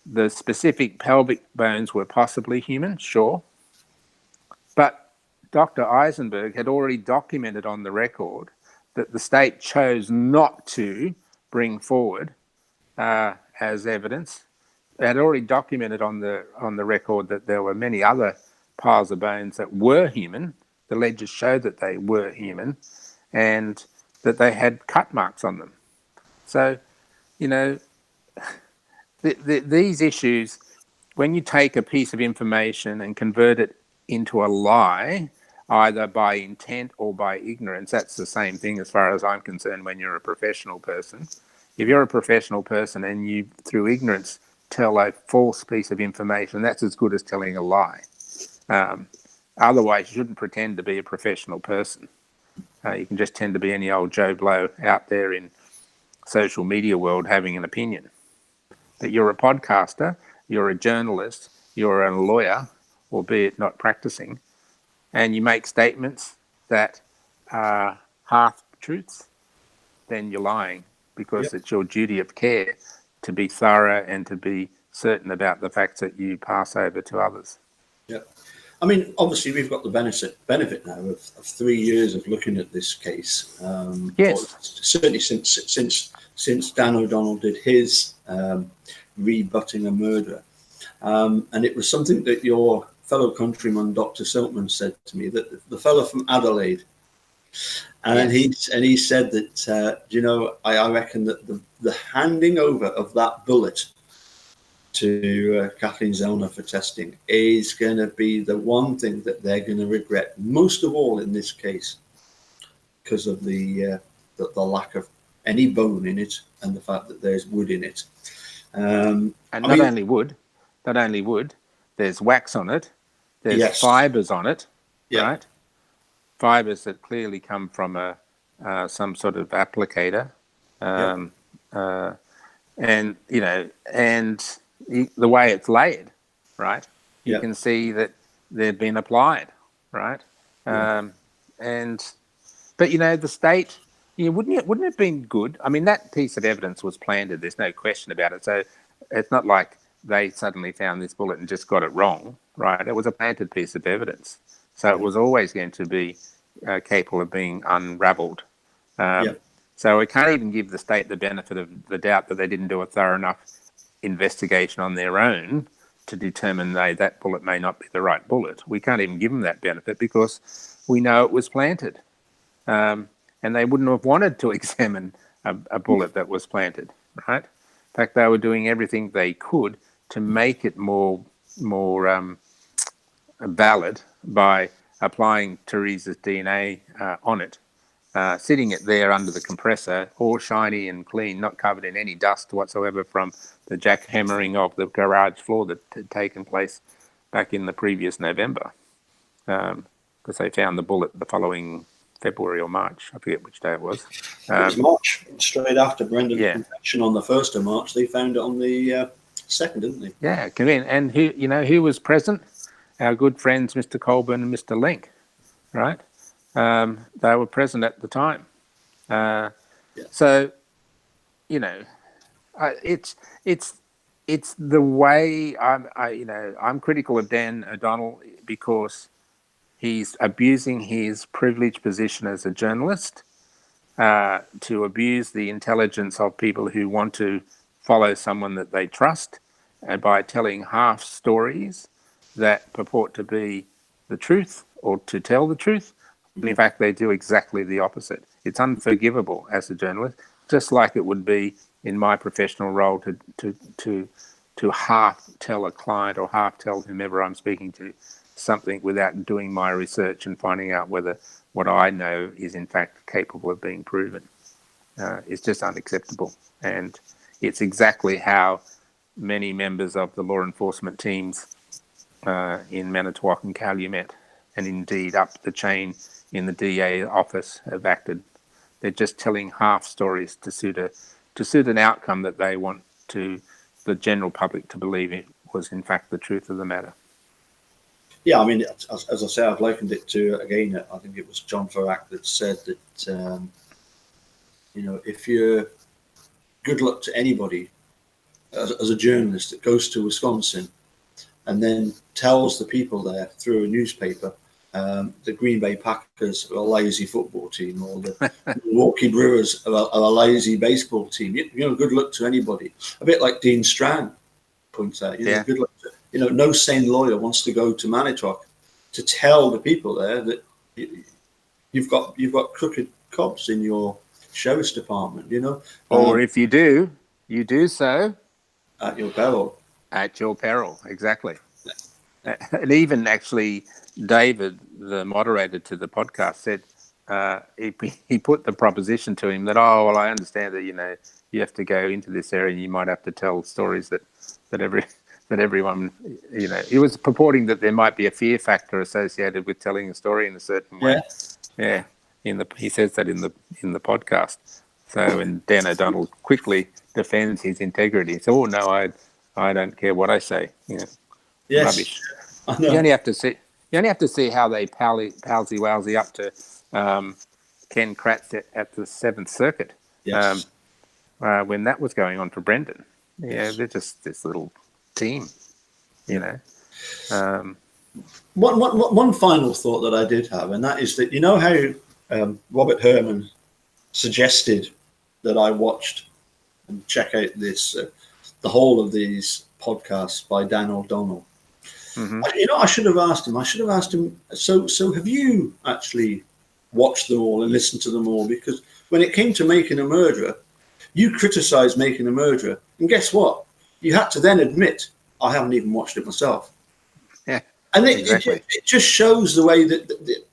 The specific pelvic bones were possibly human, sure. But Dr. Eisenberg had already documented on the record that the state chose not to bring forward as evidence. They had already documented on the record that there were many other piles of bones that were human. The ledgers showed that they were human and that they had cut marks on them. So, these issues, when you take a piece of information and convert it into a lie, either by intent or by ignorance, that's the same thing as far as I'm concerned when you're a professional person. If you're a professional person and you, through ignorance, tell a false piece of information, that's as good as telling a lie. Otherwise, you shouldn't pretend to be a professional person. You can just tend to be any old Joe Blow out there in social media world having an opinion. That you're a podcaster, you're a journalist, you're a lawyer, albeit not practicing, and you make statements that are half truths, then you're lying, because it's your duty of care to be thorough and to be certain about the facts that you pass over to others. Yeah. I mean, obviously, we've got the benefit now of 3 years of looking at this case. Yes. Certainly since Dan O'Donnell did his rebutting a murder. And it was something that your fellow countryman, Dr. Siltman, said to me, that the fellow from Adelaide, and he said that, I reckon that the handing over of that bullet to Kathleen Zellner for testing is going to be the one thing that they're going to regret most of all in this case, because of the lack of any bone in it and the fact that there's wood in it. And not only wood, there's wax on it, there's fibres on it, right? Fibres that clearly come from some sort of applicator, and the way it's laid, right? You can see that they've been applied, right? But the state, wouldn't it have been good? I mean, that piece of evidence was planted. There's no question about it. So it's not like they suddenly found this bullet and just got it wrong, right? It was a planted piece of evidence. So it was always going to be capable of being unravelled. So we can't even give the state the benefit of the doubt that they didn't do a thorough enough investigation on their own to determine that bullet may not be the right bullet. We can't even give them that benefit because we know it was planted. And they wouldn't have wanted to examine a bullet that was planted, right? In fact, they were doing everything they could to make it more valid by applying Teresa's DNA on it, sitting it there under the compressor, all shiny and clean, not covered in any dust whatsoever from the jackhammering of the garage floor that had taken place back in the previous November, because they found the bullet the following February or March. I forget which day it was. It was March, straight after Brendan's confession on the 1st of March. They found it on the 2nd, didn't they? Yeah, convenient. And who was present? Our good friends, Mr. Colburn and Mr. Link, right? They were present at the time. So, it's the way I'm critical of Dan O'Donnell because he's abusing his privileged position as a journalist to abuse the intelligence of people who want to follow someone that they trust, and by telling half stories that purport to be the truth or to tell the truth. In fact, they do exactly the opposite. It's unforgivable as a journalist, just like it would be in my professional role to half tell a client or half tell whomever I'm speaking to something without doing my research and finding out whether what I know is in fact capable of being proven. It's just unacceptable. And it's exactly how many members of the law enforcement teams in Manitowoc and Calumet, and indeed up the chain in the DA office, have acted. They're just telling half stories to suit an outcome that they want the general public to believe it was in fact the truth of the matter. Yeah, I mean, as I say, I've likened it to, again, I think it was John Farrack that said that, if you're good luck to anybody as a journalist that goes to Wisconsin and then tells the people there through a newspaper the Green Bay Packers are a lazy football team, or the Milwaukee Brewers are a lazy baseball team. Good luck to anybody. A bit like Dean Strang points out. Good luck to, no sane lawyer wants to go to Manitowoc to tell the people there that you've got crooked cops in your sheriff's department. Or if you do, you do so at your peril. At your peril, exactly. And even actually, David, the moderator to the podcast, said he put the proposition to him that, I understand that you have to go into this area and you might have to tell stories that everyone he was purporting that there might be a fear factor associated with telling a story in a certain way. Yeah. He says that in the podcast. So, and Dan O'Donnell quickly defends his integrity. So, no, I don't care what I say. You know, Yes, rubbish. I know. You only have to see. You only have to see how they palsy-walsy up to Ken Kratz at the Seventh Circuit Yes, when that was going on for Brendan. Yeah, yes. they're just this little team. You Yeah. know. One final thought that I did have, and that is that you know how Robert Herman suggested that I watched and check out this the whole of these podcasts by Dan O'Donnell. Mm-hmm. I should have asked him. I should have asked him. So have you actually watched them all and listened to them all? Because when it came to Making a Murderer, you criticised Making a Murderer, and guess what? You had to then admit I haven't even watched it myself. Yeah, And exactly. it just shows the way that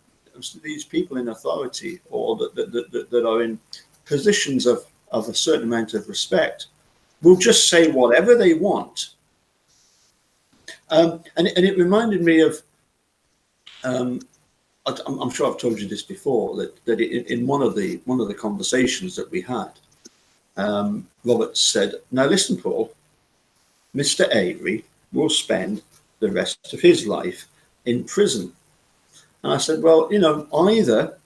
these people in authority or that are in positions of a certain amount of respect will just say whatever they want. And it reminded me of, I'm sure I've told you this before, that in one of the conversations that we had, Robert said, "Now listen, Paul, Mr. Avery will spend the rest of his life in prison." And I said, "Well, you know, either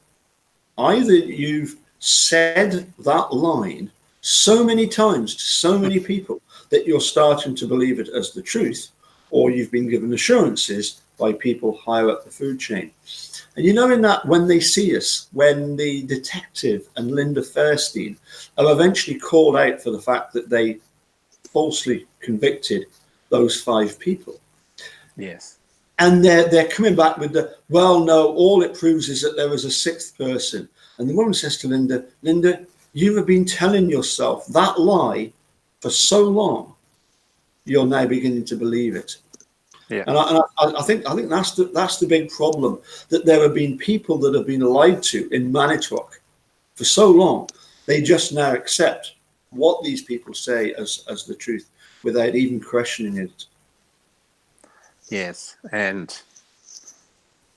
you've said that line so many times to so many people that you're starting to believe it as the truth, or you've been given assurances by people higher up the food chain." And you know, in that, when they see us, when the detective and Linda Fairstein are eventually called out for the fact that they falsely convicted those 5 people. Yes. And they're coming back with the, well, no, all it proves is that there was a 6th person. And the woman says to Linda, "Linda, you have been telling yourself that lie for so long, you're now beginning to believe it." Yeah. And I think that's the big problem, that there have been people that have been lied to in Manitowoc for so long, they just now accept what these people say as the truth without even questioning it. Yes, and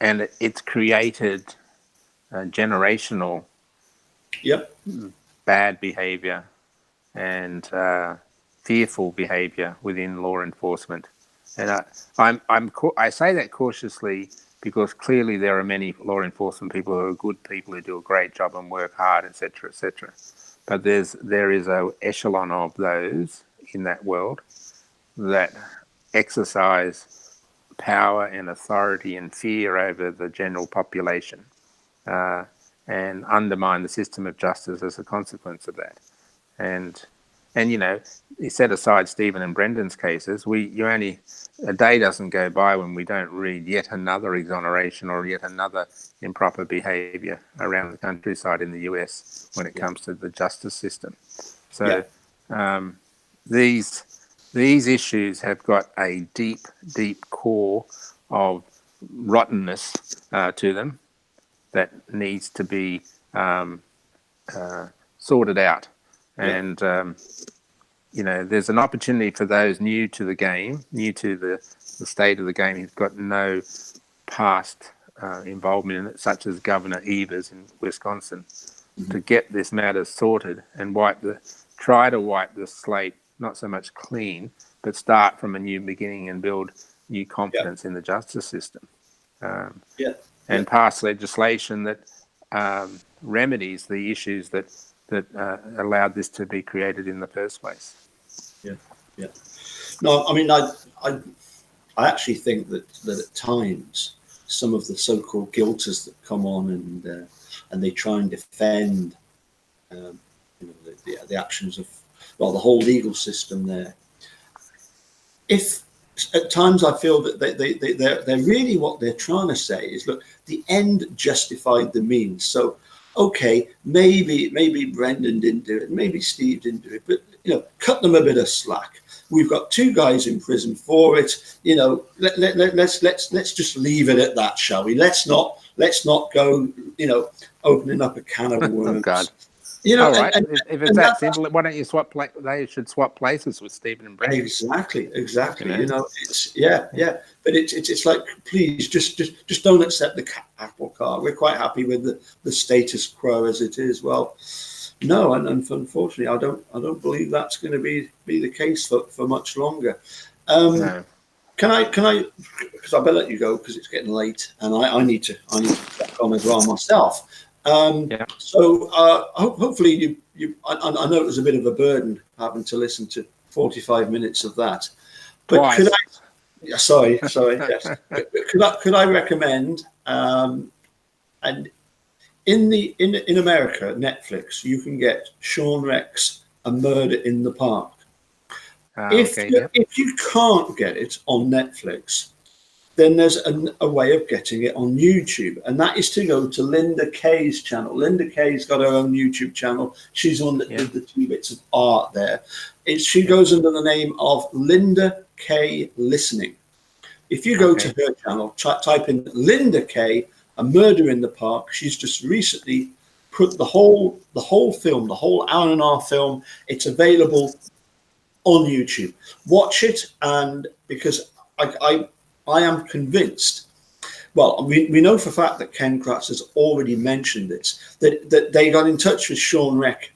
it's created generational Yep. bad behavior and fearful behavior within law enforcement. And I say that cautiously because clearly there are many law enforcement people who are good people who do a great job and work hard, etc., etc. But there is a echelon of those in that world that exercise power and authority and fear over the general population and undermine the system of justice as a consequence of that. And you know, you set aside Stephen and Brendan's cases, a day doesn't go by when we don't read yet another exoneration or yet another improper behaviour around the countryside in the US when it comes to the justice system. So these issues have got a deep, deep core of rottenness to them that needs to be sorted out. And, you know, there's an opportunity for those new to the game, new to the state of the game, who've got no past involvement in it, such as Governor Evers in Wisconsin, to get this matter sorted and try to wipe the slate, not so much clean, but start from a new beginning and build new confidence in the justice system. And pass legislation that remedies the issues that allowed this to be created in the first place. Yeah. No, I mean, I actually think that at times some of the so-called guilters that come on and they try and defend you know, the actions of, well, the whole legal system there. If at times I feel that they're really, what they're trying to say is, look, the end justified the means. So, okay, maybe Brendan didn't do it, maybe Steve didn't do it, but you know, cut them a bit of slack. We've got 2 guys in prison for it. You know, let's just leave it at that, shall we? Let's not go, you know, opening up a can of worms. Oh God. You know, all right. If it's that simple, why don't you swap? They should swap places with Stephen and Brendan. Exactly. You know? It's but it's like, please just don't accept the apple cart. We're quite happy with the status quo as it is. Well, No, and unfortunately, I don't believe that's going to be the case for much longer. No. Can I? Because I better let you go because it's getting late, and I need to crack on as well myself. Yeah. So hopefully I know it was a bit of a burden having to listen to 45 minutes of that, but Twice. yeah, sorry, yes. But could I recommend and in America, Netflix, you can get Sean Rex, A Murder in the Park. Okay. Yeah. If you can't get it on Netflix, then there's a way of getting it on YouTube, and that is to go to Linda Kay's channel. Linda Kay's got her own YouTube channel. She's on the 2 bits of art there. She goes under the name of Linda Kay Listening. If you go to her channel, type in Linda Kay, A Murder in the Park. She's just recently put the whole film, the whole hour and a half film. It's available on YouTube. Watch it, and because I am convinced. Well, we know for a fact that Ken Kratz has already mentioned this, that they got in touch with Sean Reck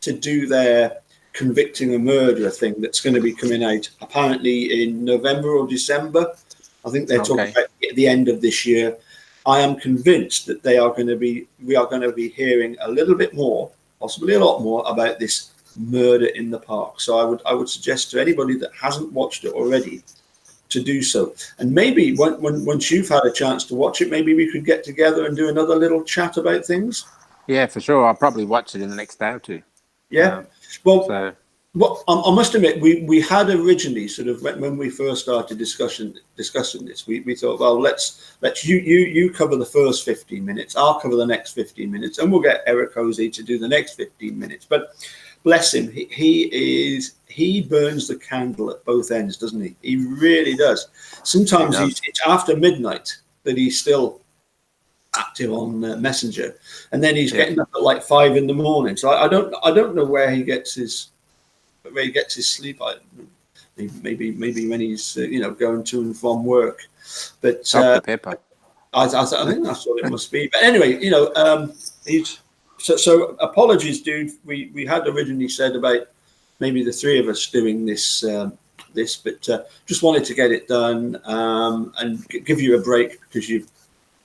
to do their convicting a murderer thing that's going to be coming out apparently in November or December. I think they're talking about at the end of this year. I am convinced that we are going to be hearing a little bit more, possibly a lot more, about this Murder in the Park. So I would suggest to anybody that hasn't watched it already to do so. And maybe once you've had a chance to watch it, maybe we could get together and do another little chat about things. Yeah, for sure. I'll probably watch it in the next day or two. Yeah. Well, I must admit, we had originally sort of when we first started discussing this, we thought, well, let's you cover the first 15 minutes, I'll cover the next 15 minutes, and we'll get Eric Hosey to do the next 15 minutes. But bless him, he burns the candle at both ends, doesn't he? He really does. Sometimes it's after midnight that he's still active on Messenger, and then he's getting up at like 5 a.m. So I don't know where he gets his sleep. Maybe when he's going to and from work. But Pepper. I think that's what it must be. But anyway, he's so apologies, dude. We had originally said about maybe the three of us doing this, but just wanted to get it done and give you a break because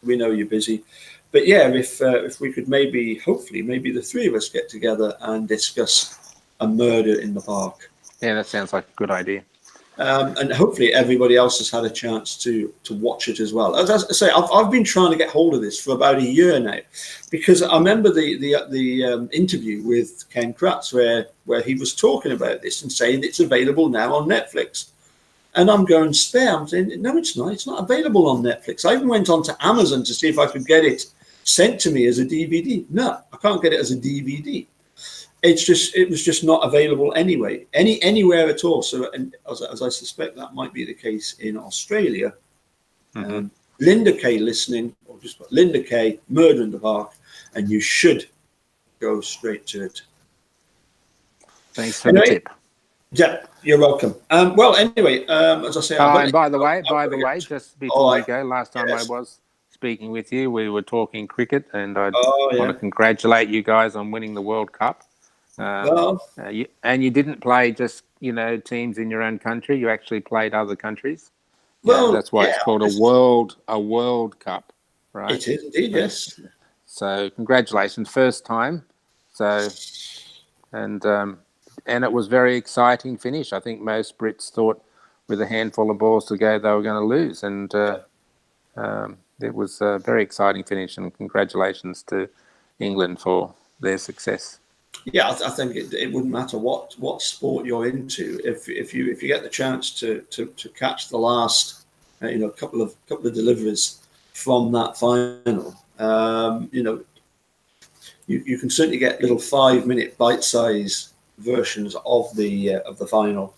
we know you're busy. But yeah, if we could hopefully the three of us get together and discuss A Murder in the Park. Yeah, that sounds like a good idea. And hopefully everybody else has had a chance to watch it as well. As I say, I've been trying to get hold of this for about a year now, because I remember the interview with Ken Kratz where he was talking about this and saying it's available now on Netflix. And I'm going spare. I'm saying, no, it's not. It's not available on Netflix. I even went on to Amazon to see if I could get it sent to me as a DVD. No, I can't get it as a DVD. It was just not available anyway, anywhere at all. So, and as I suspect that might be the case in Australia, Linda Kay Listening, or just put Linda Kay Murder in the Park, and you should go straight to it. Thanks for the tip. Yeah, you're welcome. Well, anyway, as I say, and by the way, just before we go, last time I was speaking with you, we were talking cricket, and I want to congratulate you guys on winning the World Cup. And you didn't play just teams in your own country. You actually played other countries. Well, that's why it's called a World Cup, right? It is indeed, yes. So congratulations, first time. So and it was very exciting finish. I think most Brits thought with a handful of balls to go they were going to lose, and it was a very exciting finish. And congratulations to England for their success. Yeah, I think it wouldn't matter what sport you're into. If you get the chance to catch the last couple of deliveries from that final, you can certainly get little 5-minute bite-size versions of the final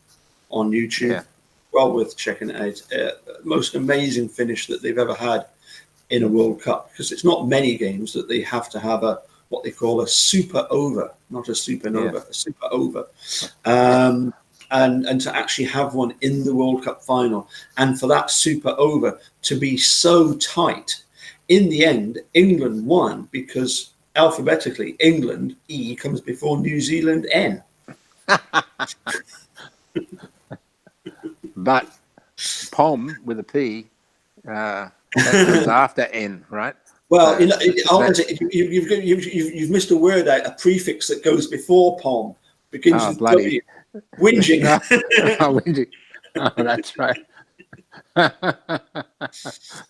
on YouTube. Yeah. Well worth checking it out. Most amazing finish that they've ever had in a World Cup, because it's not many games that they have to have what they call a super over, not a supernova, a super over, and to actually have one in the World Cup final, and for that super over to be so tight. In the end, England won because alphabetically, England, E comes before New Zealand, N. But POM with a P, that comes after N, right? Well, So you've missed a word out, a prefix that goes before POM, begins with bloody. W. Whinging. No, whinging. Oh, that's right.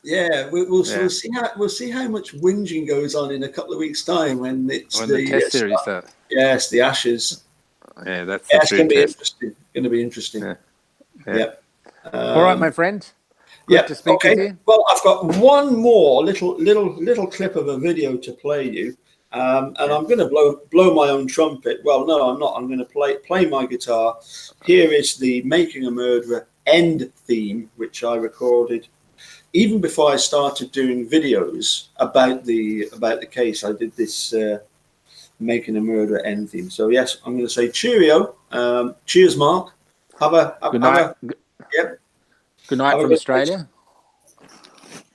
Yeah, we'll see how much whinging goes on in a couple of weeks' time when it's When the test series starts. Yes, the Ashes. Yeah, that's Yeah, the it's true going to be test. interesting. Going to be interesting. Yeah. Yep. All right, my friend. Good to speak with you. Well, I've got one more little clip of a video to play you, and I'm going to blow my own trumpet. Well, no, I'm not. I'm going to play my guitar. Here is the Making a Murderer end theme, which I recorded even before I started doing videos about the case. I did this Making a Murderer end theme. So yes, I'm going to say cheerio. Cheers, Mark. Good night. Yep. Good night from Australia.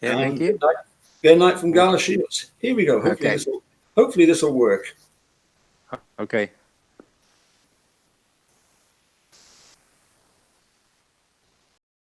Yeah, thank you. Good night from Gala Shields. Here we go. Hopefully this will work. Okay.